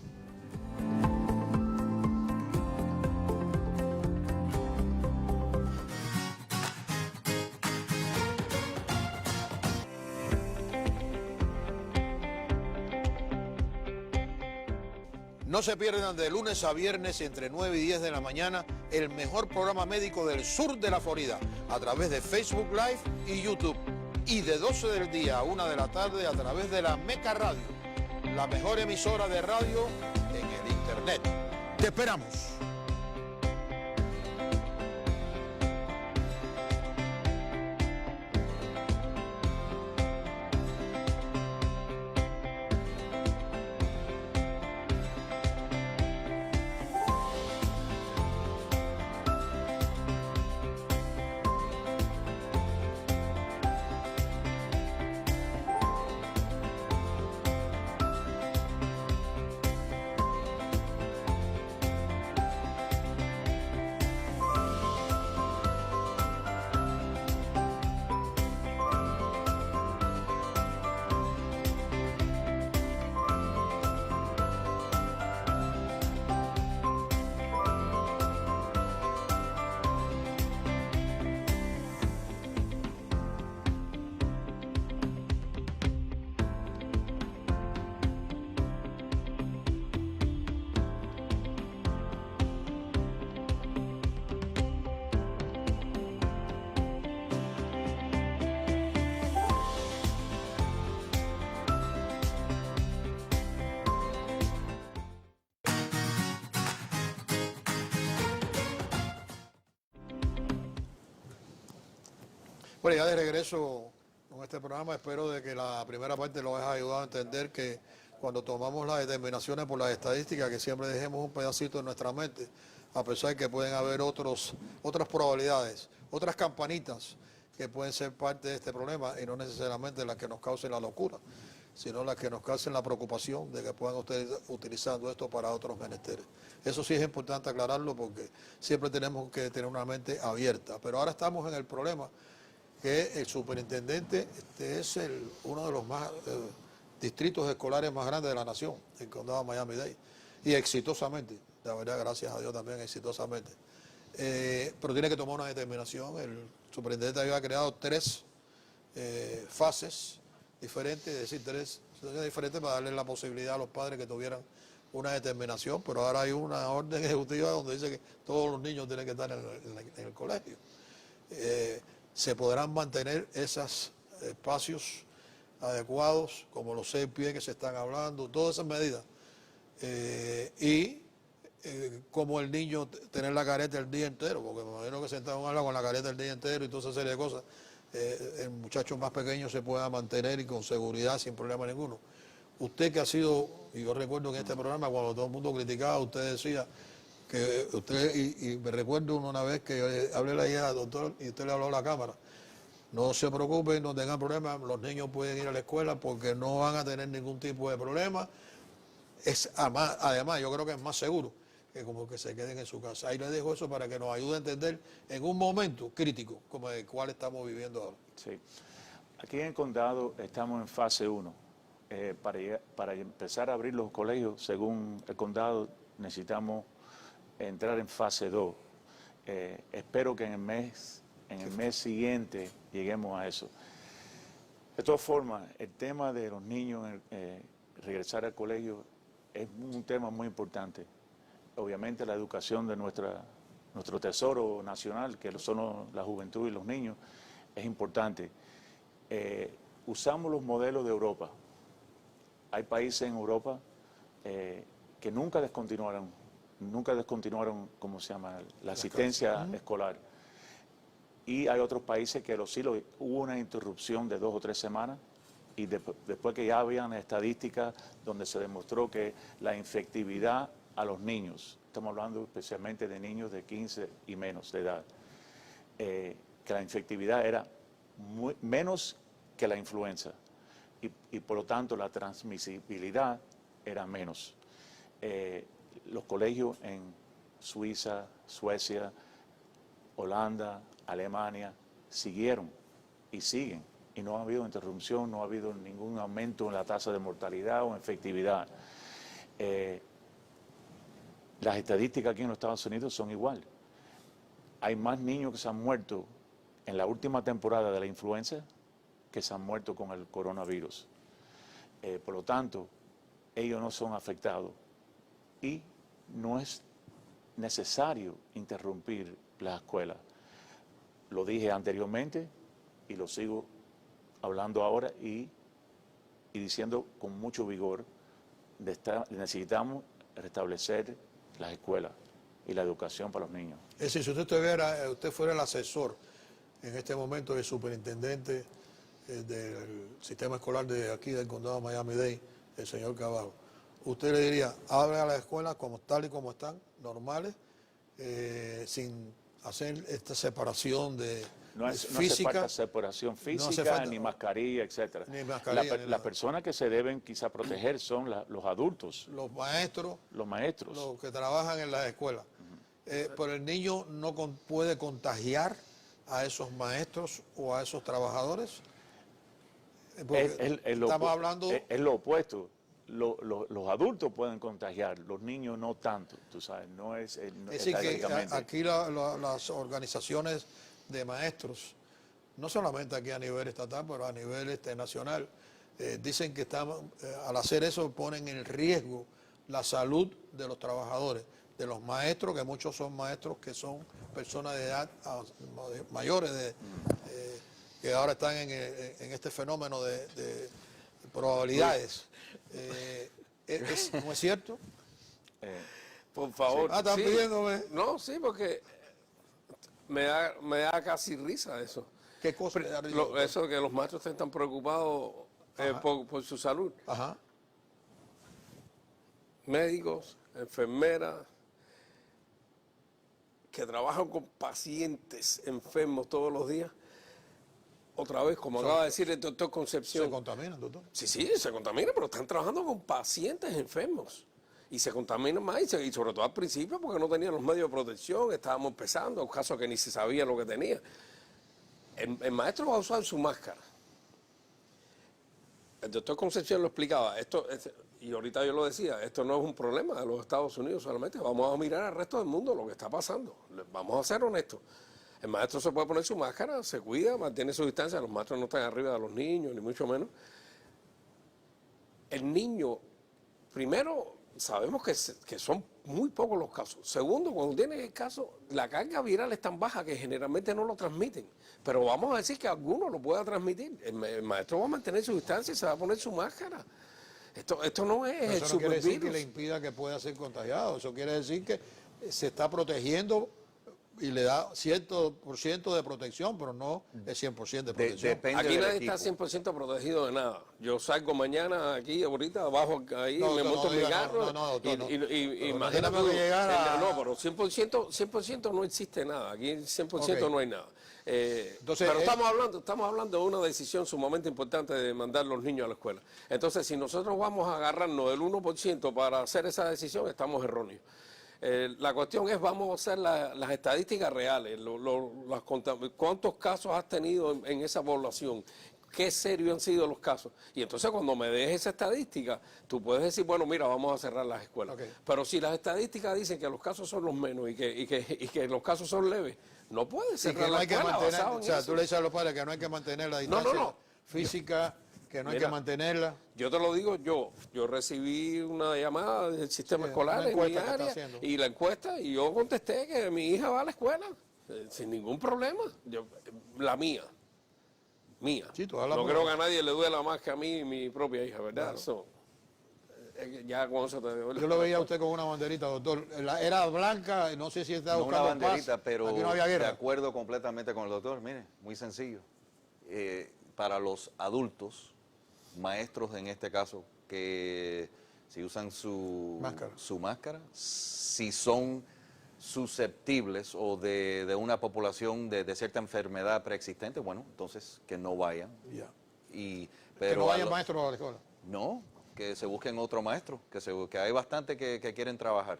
No se pierdan de lunes a viernes entre 9 y 10 de la mañana el mejor programa médico del sur de la Florida a través de Facebook Live y YouTube. Y de 12 del día a 1 de la tarde a través de la Meca Radio, la mejor emisora de radio en el Internet. ¡Te esperamos! Bueno, ya de regreso con este programa, espero de que la primera parte nos haya ayudado a entender que cuando tomamos las determinaciones por las estadísticas, que siempre dejemos un pedacito en nuestra mente, a pesar de que pueden haber otras probabilidades, otras campanitas que pueden ser parte de este problema y no necesariamente las que nos causen la locura, sino las que nos causen la preocupación de que puedan ustedes utilizando esto para otros menesteres. Eso sí es importante aclararlo porque siempre tenemos que tener una mente abierta. Pero ahora estamos en el problema que el superintendente es uno de los más distritos escolares más grandes de la nación, el condado de Miami-Dade, y exitosamente, la verdad, gracias a Dios también exitosamente. Pero tiene que tomar una determinación. El superintendente había creado 3 fases diferentes, es decir, 3 situaciones diferentes para darle la posibilidad a los padres que tuvieran una determinación, pero ahora hay una orden ejecutiva donde dice que todos los niños tienen que estar en el colegio. Se podrán mantener esos espacios adecuados, como los 6 pies que se están hablando, todas esas medidas. Como el niño tener la careta el día entero, porque me imagino que sentado en un aula con la careta el día entero y toda esa serie de cosas, el muchacho más pequeño se pueda mantener y con seguridad, sin problema ninguno. Usted que ha sido, y yo recuerdo en este programa cuando todo el mundo criticaba, usted decía que usted, y me recuerdo una vez que hablé la idea, doctor, y usted le habló a la cámara, no se preocupen, no tengan problemas, los niños pueden ir a la escuela porque no van a tener ningún tipo de problema. Además, yo creo que es más seguro que como que se queden en su casa. Ahí les dejo eso para que nos ayude a entender en un momento crítico como el cual estamos viviendo ahora. Sí. Aquí en el condado estamos en fase 1. Para empezar a abrir los colegios, según el condado, necesitamos entrar en fase 2. Espero que en el mes siguiente lleguemos a eso. De todas formas, el tema de los niños regresar al colegio es un tema muy importante. Obviamente la educación de nuestro tesoro nacional, que son la juventud y los niños, es importante. Usamos los modelos de Europa. Hay países en Europa que nunca descontinuaron, ¿cómo se llama?, la asistencia escolar. Y hay otros países que hubo una interrupción de 2 o 3 semanas y después que ya habían estadísticas donde se demostró que la infectividad a los niños, estamos hablando especialmente de niños de 15 y menos de edad, que la infectividad era menos que la influenza y por lo tanto la transmisibilidad era menos. Los colegios en Suiza, Suecia, Holanda, Alemania siguieron y siguen y no ha habido interrupción, no ha habido ningún aumento en la tasa de mortalidad o efectividad. Las estadísticas aquí en los Estados Unidos son igual. Hay más niños que se han muerto en la última temporada de la influenza que se han muerto con el coronavirus. Por lo tanto, ellos no son afectados y no es necesario interrumpir las escuelas. Lo dije anteriormente y lo sigo hablando ahora y diciendo con mucho vigor, necesitamos restablecer las escuelas y la educación para los niños. Es decir, si usted fuera el asesor en este momento del superintendente del sistema escolar de aquí del condado de Miami-Dade, el señor Cavallo, usted le diría, abre a las escuelas como tal y como están, normales, sin hacer esta separación física. No hace falta separación física, ni mascarilla, etc. Las personas que se deben quizá proteger son los adultos. Los maestros. Los que trabajan en las escuelas. Pero el niño no puede contagiar a esos maestros o a esos trabajadores. Estamos hablando... Es lo opuesto. Los adultos pueden contagiar, los niños no tanto, tú sabes, no es decir, que aquí las organizaciones de maestros, no solamente aquí a nivel estatal, pero a nivel nacional, dicen que al hacer eso ponen en riesgo la salud de los trabajadores, de los maestros, que muchos son maestros que son personas de edad mayores, que ahora están en este fenómeno de probabilidades. ¿No es cierto? Por favor. ¿Están pidiéndome? No, sí, porque me da casi risa eso. ¿Qué cosa? Eso de que los maestros están preocupados por su salud. Ajá. Médicos, enfermeras, que trabajan con pacientes enfermos todos los días. Otra vez, como acaba de decir el doctor Concepción. ¿Se contaminan, doctor? Sí, se contaminan, pero están trabajando con pacientes enfermos. Y se contaminan más, y sobre todo al principio, porque no tenían los medios de protección, estábamos empezando, un caso que ni se sabía lo que tenía. El maestro va a usar su máscara. el doctor Concepción lo explicaba, y ahorita yo lo decía, esto no es un problema de los Estados Unidos solamente, vamos a mirar al resto del mundo lo que está pasando, vamos a ser honestos. El maestro se puede poner su máscara, se cuida, mantiene su distancia, los maestros no están arriba de los niños, ni mucho menos. El niño, primero, sabemos que son muy pocos los casos. Segundo, cuando tienen el caso, la carga viral es tan baja que generalmente no lo transmiten. Pero vamos a decir que alguno lo pueda transmitir. El maestro va a mantener su distancia y se va a poner su máscara. Esto no es el supervirus. Eso no quiere decir que le impida que pueda ser contagiado. Eso quiere decir que se está protegiendo y le da cierto por ciento de protección, pero no el 100% de protección. Aquí nadie está 100% protegido de nada. Yo salgo mañana aquí, ahorita, abajo ahí, me monto en mi carro. Imagínate que llegara... No, pero 100% no existe nada. Aquí 100% no hay nada. Entonces, pero estamos hablando de una decisión sumamente importante de mandar los niños a la escuela. Entonces, si nosotros vamos a agarrarnos del 1% para hacer esa decisión, estamos erróneos. La cuestión es, vamos a hacer las estadísticas reales, cuántos casos has tenido en esa población, qué serios han sido los casos. Y entonces cuando me des esa estadística, tú puedes decir, bueno, mira, vamos a cerrar las escuelas. Pero si las estadísticas dicen que los casos son los menos y que los casos son leves, no puedes cerrar la escuela. O sea, tú le dices a los padres que no hay que mantener la distancia física, que no hay que mantenerla. Yo te lo digo yo recibí una llamada del sistema escolar en mi área y la encuesta, y yo contesté que mi hija va a la escuela sin ningún problema. La mía. Sí, no creo que a nadie le duela más que a mí y mi propia hija, ¿verdad? Claro. Ya con eso te digo. Yo lo veía a usted con una banderita, doctor. Era blanca, no sé si estaba buscando una banderita, paz. Pero aquí no había guerra. De acuerdo completamente con el doctor. Mire, muy sencillo. Para los adultos, maestros en este caso, que si usan su máscara, si son susceptibles o de una población de cierta enfermedad preexistente, bueno, entonces que no vayan. Pero que no vayan maestros a la escuela. No, que se busquen otro maestro, que hay bastante que quieren trabajar.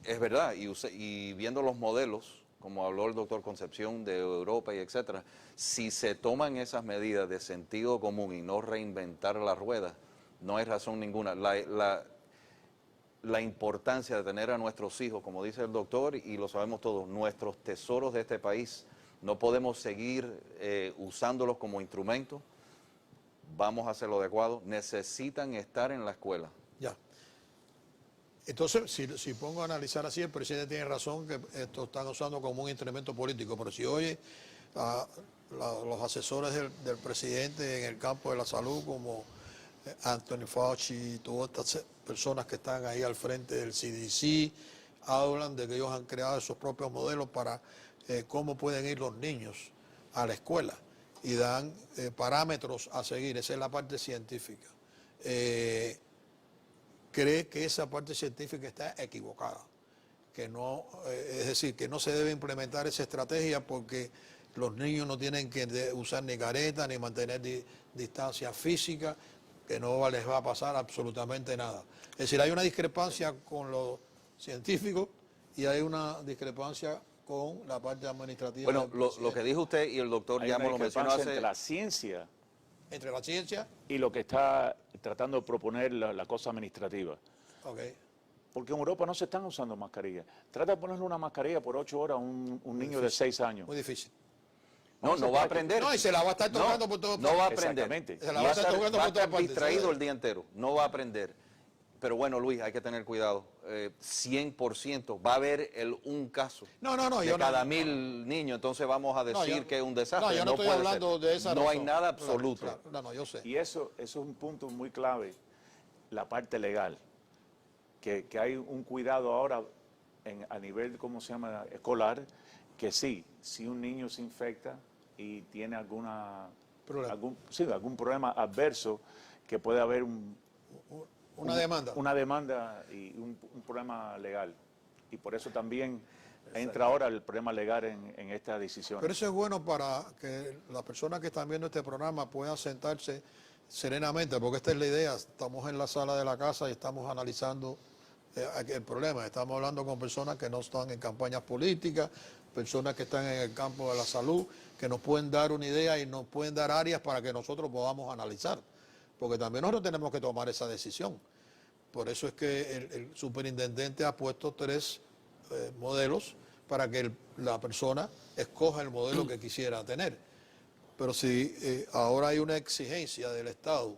Es verdad, y viendo los modelos, como habló el doctor Concepción de Europa y etcétera, si se toman esas medidas de sentido común y no reinventar la rueda, no hay razón ninguna. La importancia de tener a nuestros hijos, como dice el doctor, y lo sabemos todos, nuestros tesoros de este país, no podemos seguir usándolos como instrumentos. Vamos a hacer lo adecuado. Necesitan estar en la escuela. Ya. Entonces, si pongo a analizar así, el presidente tiene razón que esto están usando como un instrumento político, pero si oye a los asesores del presidente en el campo de la salud, como Anthony Fauci y todas estas personas que están ahí al frente del CDC, hablan de que ellos han creado sus propios modelos para cómo pueden ir los niños a la escuela y dan parámetros a seguir. Esa es la parte científica. Cree que esa parte científica está equivocada, que no, es decir, que no se debe implementar esa estrategia porque los niños no tienen que usar ni careta ni mantener distancia física, que no les va a pasar absolutamente nada. Es decir, hay una discrepancia con lo científico y hay una discrepancia con la parte administrativa. Bueno, lo que dijo usted y el doctor ya lo mencionó hace... entre la ciencia y lo que está tratando de proponer la cosa administrativa. Porque en Europa no se están usando mascarillas. Trata de ponerle una mascarilla por 8 horas a un niño de 6 años. Muy difícil. No va a aprender. No, y se la va a estar tocando por todos lados. No va a aprender. Exactamente. Se la va a estar tocando por todas partes. Distraído el día entero. No va a aprender. Pero bueno, Luis, hay que tener cuidado. 100%. Va a haber un caso de cada 1000 niños. Entonces vamos a decir que es un desastre. No, yo no estoy hablando de esa razón. No hay nada absoluto. No, yo sé. Y eso es un punto muy clave, la parte legal. Que hay un cuidado ahora a nivel, ¿cómo se llama?, escolar, que si un niño se infecta y tiene algún problema adverso, que puede haber una demanda y un problema legal. Y por eso también entra ahora el problema legal en esta decisión. Pero eso es bueno para que las personas que están viendo este programa puedan sentarse serenamente, porque esta es la idea. Estamos en la sala de la casa y estamos analizando el problema. Estamos hablando con personas que no están en campañas políticas, personas que están en el campo de la salud, que nos pueden dar una idea y nos pueden dar áreas para que nosotros podamos analizar, porque también nosotros tenemos que tomar esa decisión. Por eso es que el superintendente ha puesto 3 modelos para que la persona escoja el modelo que quisiera tener. Pero si ahora hay una exigencia del Estado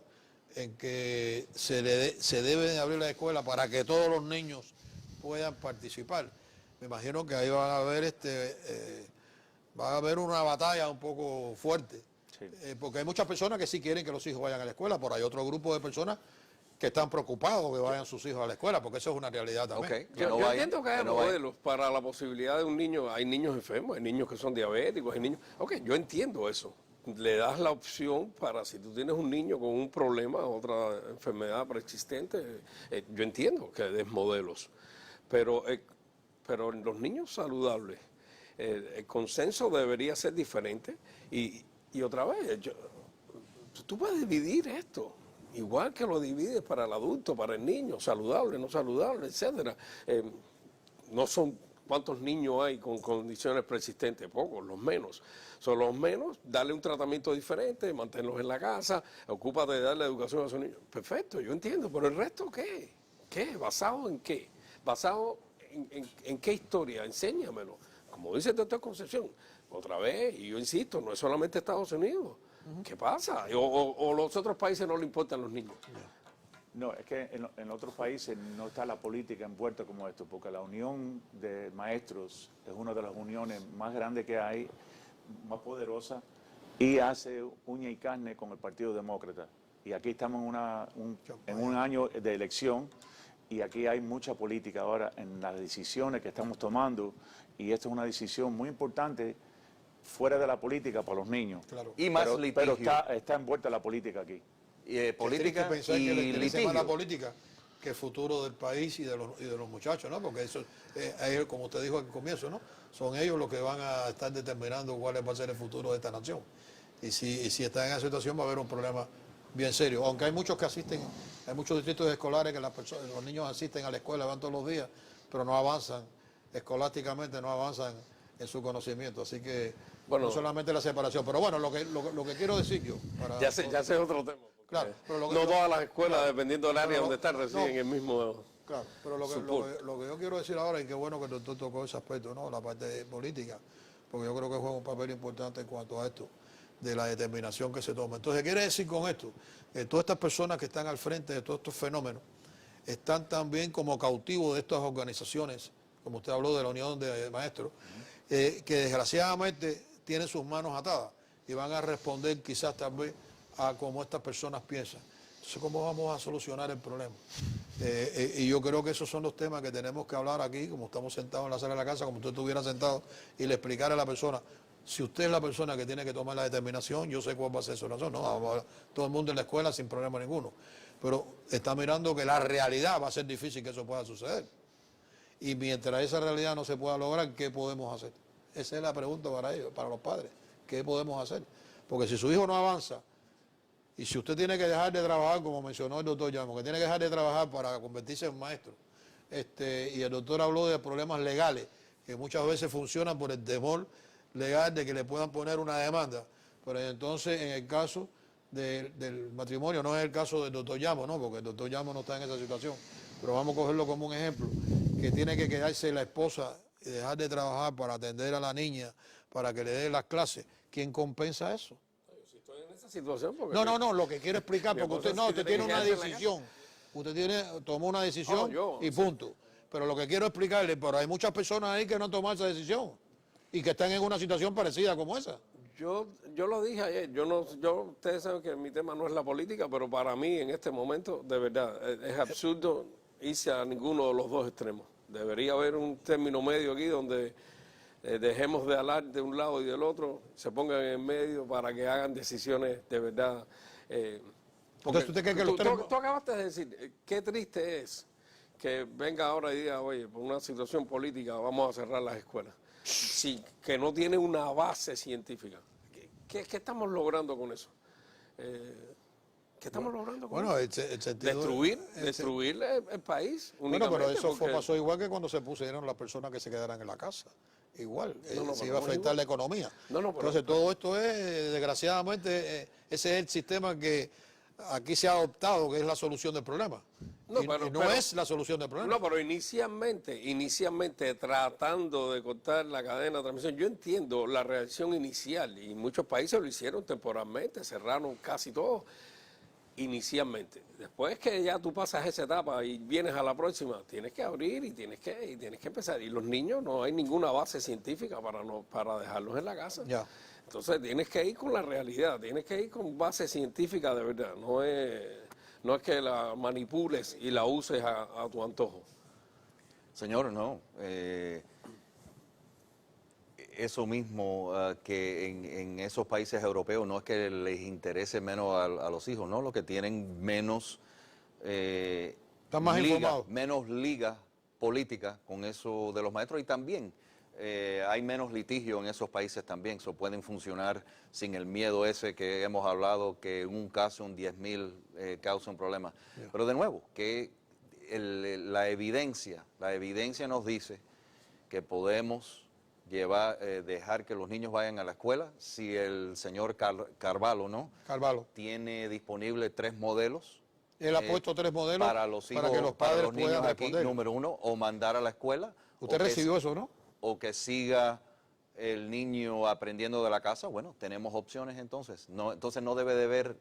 en que se deben abrir las escuelas para que todos los niños puedan participar, me imagino que ahí va a haber una batalla un poco fuerte, sí. Porque hay muchas personas que sí quieren que los hijos vayan a la escuela, pero hay otro grupo de personas que están preocupados que vayan sus hijos a la escuela, porque eso es una realidad también. Okay. Yo entiendo que hay modelos para la posibilidad de un niño. Hay niños enfermos, hay niños que son diabéticos, hay niños... Ok, yo entiendo eso. Le das la opción para, si tú tienes un niño con un problema, otra enfermedad preexistente, yo entiendo que des modelos. Pero en los niños saludables, el consenso debería ser diferente. Y otra vez, tú puedes dividir esto. Igual que lo divides para el adulto, para el niño, saludable, no saludable, etcétera. No son cuántos niños hay con condiciones preexistentes, pocos, los menos. Son los menos, darle un tratamiento diferente, mantenerlos en la casa, ocúpate de darle educación a esos niños. Perfecto, yo entiendo, pero el resto, ¿qué? ¿Qué? ¿Basado en qué? ¿Basado en qué historia? Enséñamelo. Como dice el doctor Concepción, otra vez, y yo insisto, no es solamente Estados Unidos. ¿Qué pasa? ¿O los otros países no le importan los niños? No, es que en otros países no está la política envuelta como esto, porque la unión de maestros es una de las uniones más grandes que hay, más poderosa, y hace uña y carne con el Partido Demócrata. Y aquí estamos en un año de elección, y aquí hay mucha política ahora en las decisiones que estamos tomando, y esta es una decisión muy importante fuera de la política para los niños. Claro. Y más pero está envuelta la política aquí. Política pensar y que le interese más la política que el futuro del país y de los muchachos, ¿no? Porque eso, como usted dijo al comienzo, ¿no? Son ellos los que van a estar determinando cuál va a ser el futuro de esta nación. Y si están en esa situación va a haber un problema bien serio. Aunque hay muchos que asisten, hay muchos distritos escolares que los niños asisten a la escuela, van todos los días, pero no avanzan escolásticamente, no avanzan en su conocimiento. Así que no solamente la separación. Pero bueno, lo que quiero decir yo... Ya sé es otro tema. Claro, pero no todas las escuelas, dependiendo del área donde están, reciben el mismo... Claro, pero lo que yo quiero decir ahora, y qué bueno que el doctor tocó ese aspecto, ¿no? La parte de política, porque yo creo que juega un papel importante en cuanto a esto, de la determinación que se toma. Entonces, quiere decir con esto, todas estas personas que están al frente de todos estos fenómenos, están también como cautivos de estas organizaciones, como usted habló de la Unión de Maestros, que desgraciadamente tienen sus manos atadas y van a responder quizás también a cómo estas personas piensan. Entonces, ¿cómo vamos a solucionar el problema? Y yo creo que esos son los temas que tenemos que hablar aquí, como estamos sentados en la sala de la casa, como usted estuviera sentado, y le explicar a la persona, si usted es la persona que tiene que tomar la determinación, yo sé cuál va a ser su razón. No, todo el mundo en la escuela sin problema ninguno. Pero está mirando que la realidad va a ser difícil que eso pueda suceder. Y mientras esa realidad no se pueda lograr, ¿qué podemos hacer? Esa es la pregunta para ellos, para los padres. ¿Qué podemos hacer? Porque si su hijo no avanza, y si usted tiene que dejar de trabajar, como mencionó el doctor Llamo, que tiene que dejar de trabajar para convertirse en maestro, y el doctor habló de problemas legales, que muchas veces funcionan por el temor legal de que le puedan poner una demanda, pero entonces en el caso del matrimonio, no es el caso del doctor Llamo, ¿no? Porque el doctor Llamo no está en esa situación, pero vamos a cogerlo como un ejemplo, que tiene que quedarse la esposa y dejar de trabajar para atender a la niña, para que le dé las clases. ¿Quién compensa eso? Situación no, lo que quiero explicar, porque usted tiene una decisión, tomó una decisión y punto. Pero lo que quiero explicarle, pero hay muchas personas ahí que no han tomado esa decisión y que están en una situación parecida como esa. Yo lo dije ayer, ustedes saben que mi tema no es la política, pero para mí en este momento, de verdad, es absurdo irse a ninguno de los dos extremos. Debería haber un término medio aquí donde dejemos de hablar de un lado y del otro, se pongan en medio para que hagan decisiones de verdad. Entonces, ¿usted cree que tú acabaste de decir, qué triste es que venga ahora y diga, oye, por una situación política vamos a cerrar las escuelas. Sí, que no tiene una base científica. ¿Qué estamos logrando con eso? ¿Qué estamos logrando con eso? Destruir el país. Bueno, pero eso pasó igual que cuando se pusieron las personas que se quedaran en la casa. igual, No, se iba a no, afectar la economía. Entonces todo esto es, desgraciadamente, ese es el sistema que aquí se ha adoptado, que es la solución del problema. No, pero es la solución del problema. No, pero inicialmente tratando de cortar la cadena de transmisión, yo entiendo la reacción inicial y muchos países lo hicieron temporalmente, cerraron casi todo inicialmente. Después que ya tú pasas esa etapa y vienes a la próxima, tienes que abrir y tienes que empezar. Y los niños no hay ninguna base científica para dejarlos en la casa. Ya. Entonces tienes que ir con la realidad, tienes que ir con base científica de verdad, no es que la manipules y la uses a tu antojo. Señor, no. Eso mismo que en esos países europeos no es que les interese menos a los hijos, ¿no? Los que tienen menos Están más informados. menos ligas políticas con eso de los maestros y también hay menos litigio en esos países también, pueden funcionar sin el miedo ese que hemos hablado, que en un caso, un 10.000 causa un problema. Yeah. Pero de nuevo, que la evidencia nos dice que podemos dejar que los niños vayan a la escuela si el señor Carvalho tiene disponible 3 modelos. Él ha puesto 3 modelos para los hijos, para que los padres para los niños puedan aquí, responder. número 1, o mandar a la escuela. Usted recibió eso, ¿no? O que siga el niño aprendiendo de la casa. Bueno, tenemos opciones entonces. Entonces no debe de haber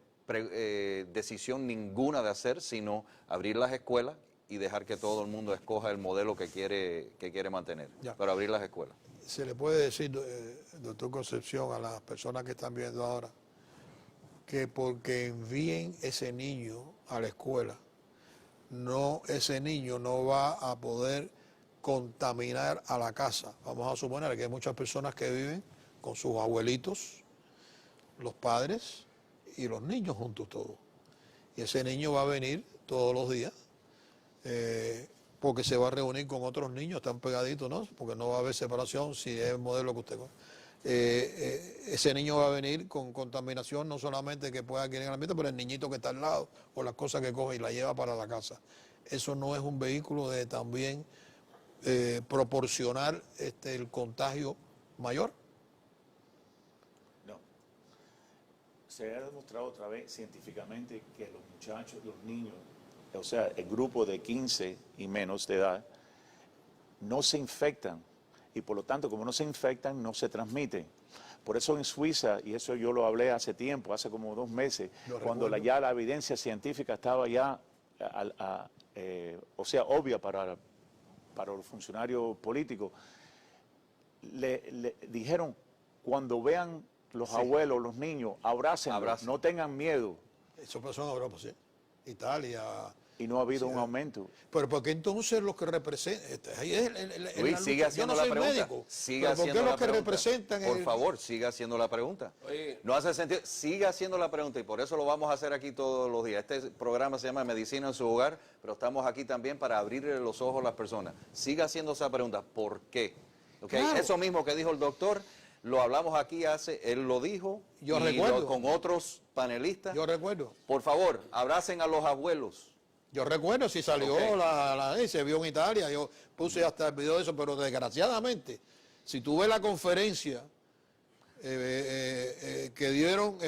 decisión ninguna de hacer, sino abrir las escuelas y dejar que todo el mundo escoja el modelo que quiere mantener. Ya. Pero abrir las escuelas. Se le puede decir, doctor Concepción, a las personas que están viendo ahora, que porque envíen ese niño a la escuela, ese niño no va a poder contaminar a la casa. Vamos a suponer que hay muchas personas que viven con sus abuelitos, los padres y los niños juntos todos. Y ese niño va a venir todos los días porque se va a reunir con otros niños, están pegaditos, ¿no? Porque no va a haber separación si es el modelo que usted ese niño va a venir con contaminación, no solamente que pueda adquirir en el ambiente, pero el niñito que está al lado o las cosas que coge y la lleva para la casa. Eso no es un vehículo de también proporcionar el contagio mayor. No. Se ha demostrado otra vez científicamente que los muchachos, los niños, o sea, el grupo de 15 y menos de edad, no se infectan. Y por lo tanto, como no se infectan, no se transmiten. Por eso en Suiza, y eso yo lo hablé hace tiempo, hace como 2 meses, cuando ya la evidencia científica estaba ya, obvia para los funcionarios políticos, le dijeron, cuando vean los abuelos, los niños, abrácenlos, no tengan miedo. Eso pasó en Europa, sí. Italia. Y no ha habido un aumento. Pero ¿por qué entonces los que representan? Luis, sigue haciendo la pregunta. Médico, sigue haciendo la pregunta. Por favor, siga haciendo la pregunta. Oye. No hace sentido. Siga haciendo la pregunta y por eso lo vamos a hacer aquí todos los días. Este programa se llama Medicina en su Hogar, pero estamos aquí también para abrirle los ojos a las personas. Siga haciendo esa pregunta. ¿Por qué? ¿Okay? Claro. Eso mismo que dijo el doctor, lo hablamos aquí él lo dijo. Yo recuerdo. Con otros panelistas. Yo recuerdo. Por favor, abracen a los abuelos. Yo recuerdo, si salió se vio en Italia, yo puse hasta el video de eso, pero desgraciadamente, si tú ves la conferencia que dieron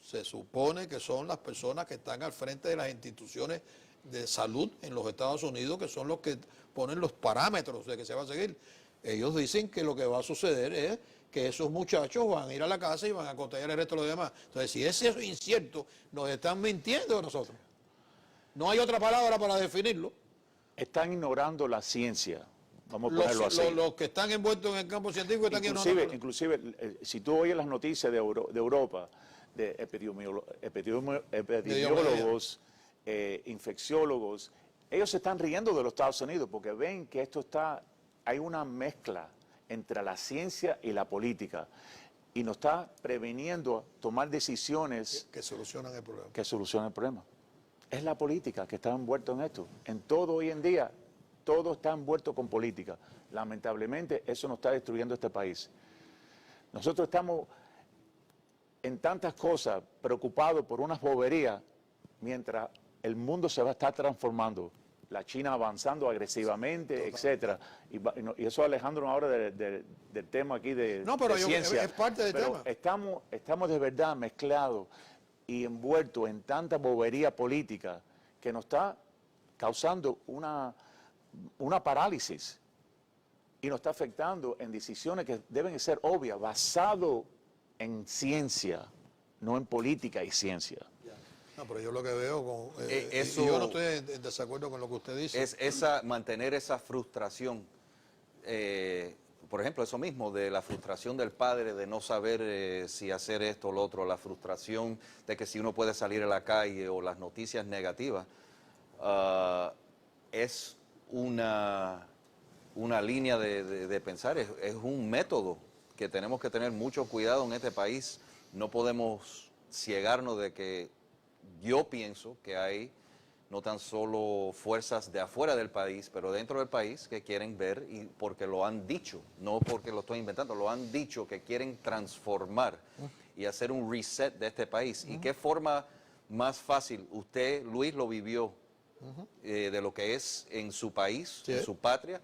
se supone que son las personas que están al frente de las instituciones de salud en los Estados Unidos, que son los que ponen los parámetros de que se va a seguir. Ellos dicen que lo que va a suceder es que esos muchachos van a ir a la casa y van a contagiar al resto de los demás. Entonces, si ese es incierto, nos están mintiendo a nosotros. No hay otra palabra para definirlo. Están ignorando la ciencia. Vamos a ponerlo así. Los que están envueltos en el campo científico están ignorando. Inclusive, si tú oyes las noticias de Europa, de epidemiólogos, infecciólogos, ellos se están riendo de los Estados Unidos porque ven que hay una mezcla entre la ciencia y la política y nos está previniendo tomar decisiones que solucionan el problema. Es la política que está envuelta en esto. En todo hoy en día, todo está envuelto con política. Lamentablemente, eso nos está destruyendo este país. Nosotros estamos en tantas cosas preocupados por unas boberías, mientras el mundo se va a estar transformando. la China avanzando agresivamente, etcétera. Y eso, Alejandro, ahora del tema aquí de, no, pero de ciencia. es parte del pero tema. Estamos de verdad mezclados y envueltos en tanta bobería política que nos está causando una parálisis y nos está afectando en decisiones que deben ser obvias, basado en ciencia, no en política y ciencia. No, pero yo lo que veo, eso, y yo no estoy en desacuerdo con lo que usted dice. Es mantener esa frustración. Por ejemplo, eso mismo, de la frustración del padre de no saber si hacer esto o lo otro, la frustración de que si uno puede salir a la calle o las noticias negativas, es una línea de pensar, es un método que tenemos que tener mucho cuidado en este país. No podemos ciegarnos de que yo pienso que hay no tan solo fuerzas de afuera del país, pero dentro del país que quieren ver, y porque lo han dicho, no porque lo estoy inventando, lo han dicho, que quieren transformar y hacer un reset de este país. ¿Y qué forma más fácil? Usted, Luis, lo vivió de lo que es en su país, en su patria,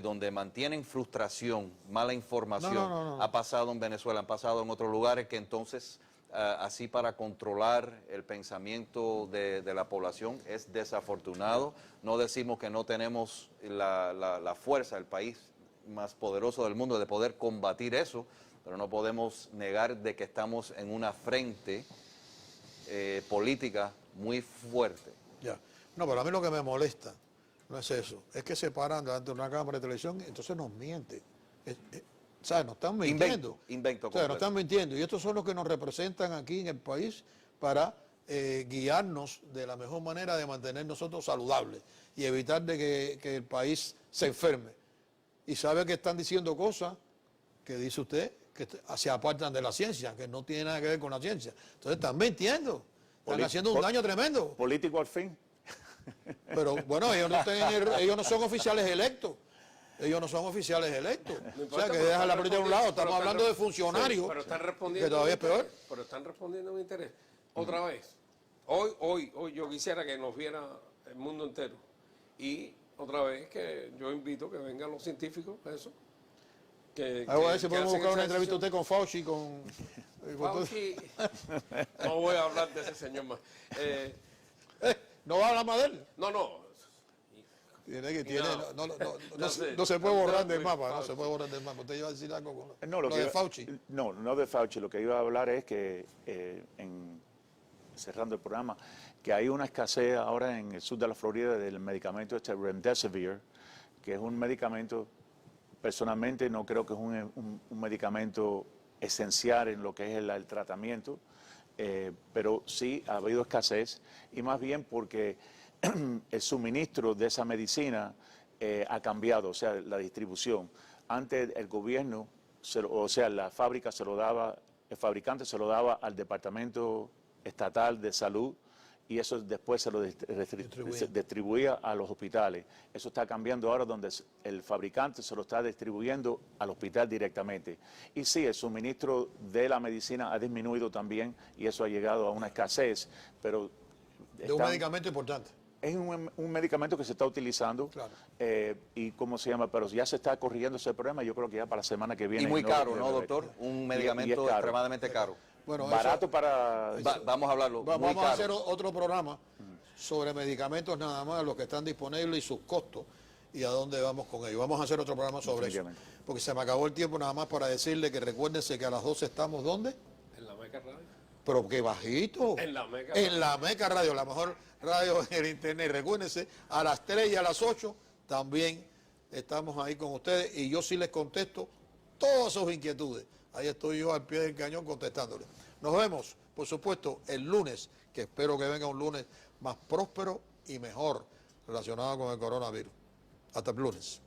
donde mantienen frustración, mala información. No. Ha pasado en Venezuela, han pasado en otros lugares que entonces, así para controlar el pensamiento de la población, es desafortunado. No decimos que no tenemos la fuerza, el país más poderoso del mundo, de poder combatir eso, pero no podemos negar de que estamos en una frente política muy fuerte. Ya. No, pero a mí lo que me molesta no es eso, es que se paran delante de una cámara de televisión y entonces nos mienten. ¿Sabes? Nos están mintiendo. Invento o sea, nos están mintiendo. Y estos son los que nos representan aquí en el país para guiarnos de la mejor manera de mantener nosotros saludables y evitar de que el país se enferme. Y sabe que están diciendo cosas que dice usted que se apartan de la ciencia, que no tiene nada que ver con la ciencia. Entonces están mintiendo. Están haciendo un daño tremendo. Político al fin. Pero bueno, ellos no son oficiales electos. Ellos no son oficiales electos. No importa, o sea, que dejan la política a un lado. Estamos hablando de funcionarios. Sí, pero están respondiendo. Que todavía es peor. Pero están respondiendo mi interés. Otra vez. Hoy yo quisiera que nos viera el mundo entero. Y otra vez que yo invito que vengan los científicos, eso. A ver si podemos buscar una entrevista usted con Fauci, con Fauci. No voy a hablar de ese señor más. ¿No va a hablar más de él? No. No se puede borrar del mapa, no se puede borrar del mapa. ¿Usted iba a decir algo con lo de Fauci? No de Fauci. Lo que iba a hablar es que, cerrando el programa, que hay una escasez ahora en el sur de la Florida del medicamento Remdesivir, que es un medicamento, personalmente no creo que es un medicamento esencial en lo que es el tratamiento, pero sí ha habido escasez, y más bien porque el suministro de esa medicina ha cambiado, o sea, la distribución. Antes el gobierno, la fábrica se lo daba, el fabricante se lo daba al Departamento Estatal de Salud, y eso después se lo distribuía a los hospitales. Eso está cambiando ahora, donde el fabricante se lo está distribuyendo al hospital directamente. Y sí, el suministro de la medicina ha disminuido también, y eso ha llegado a una escasez, pero... De un medicamento importante. Es un medicamento que se está utilizando, claro. Y ¿cómo se llama? Pero ya se está corrigiendo ese problema, yo creo que ya para la semana que viene. Y muy caro, ¿no, doctor? Un medicamento extremadamente caro. Bueno, barato para... Vamos a hablarlo. Vamos a hacer otro programa sobre medicamentos nada más, los que están disponibles y sus costos, y a dónde vamos con ellos. Vamos a hacer otro programa sobre eso. Porque se me acabó el tiempo nada más para decirle que recuérdense que a las 12 estamos, ¿dónde? En la Meca Radio. Pero qué bajito. En la Meca Radio. En la Meca Radio, la mejor radio en el internet. Recuérdense, a las 3 y a las 8 también estamos ahí con ustedes, y yo sí les contesto todas sus inquietudes. Ahí estoy yo al pie del cañón contestándoles. Nos vemos, por supuesto, el lunes, que espero que venga un lunes más próspero y mejor relacionado con el coronavirus. Hasta el lunes.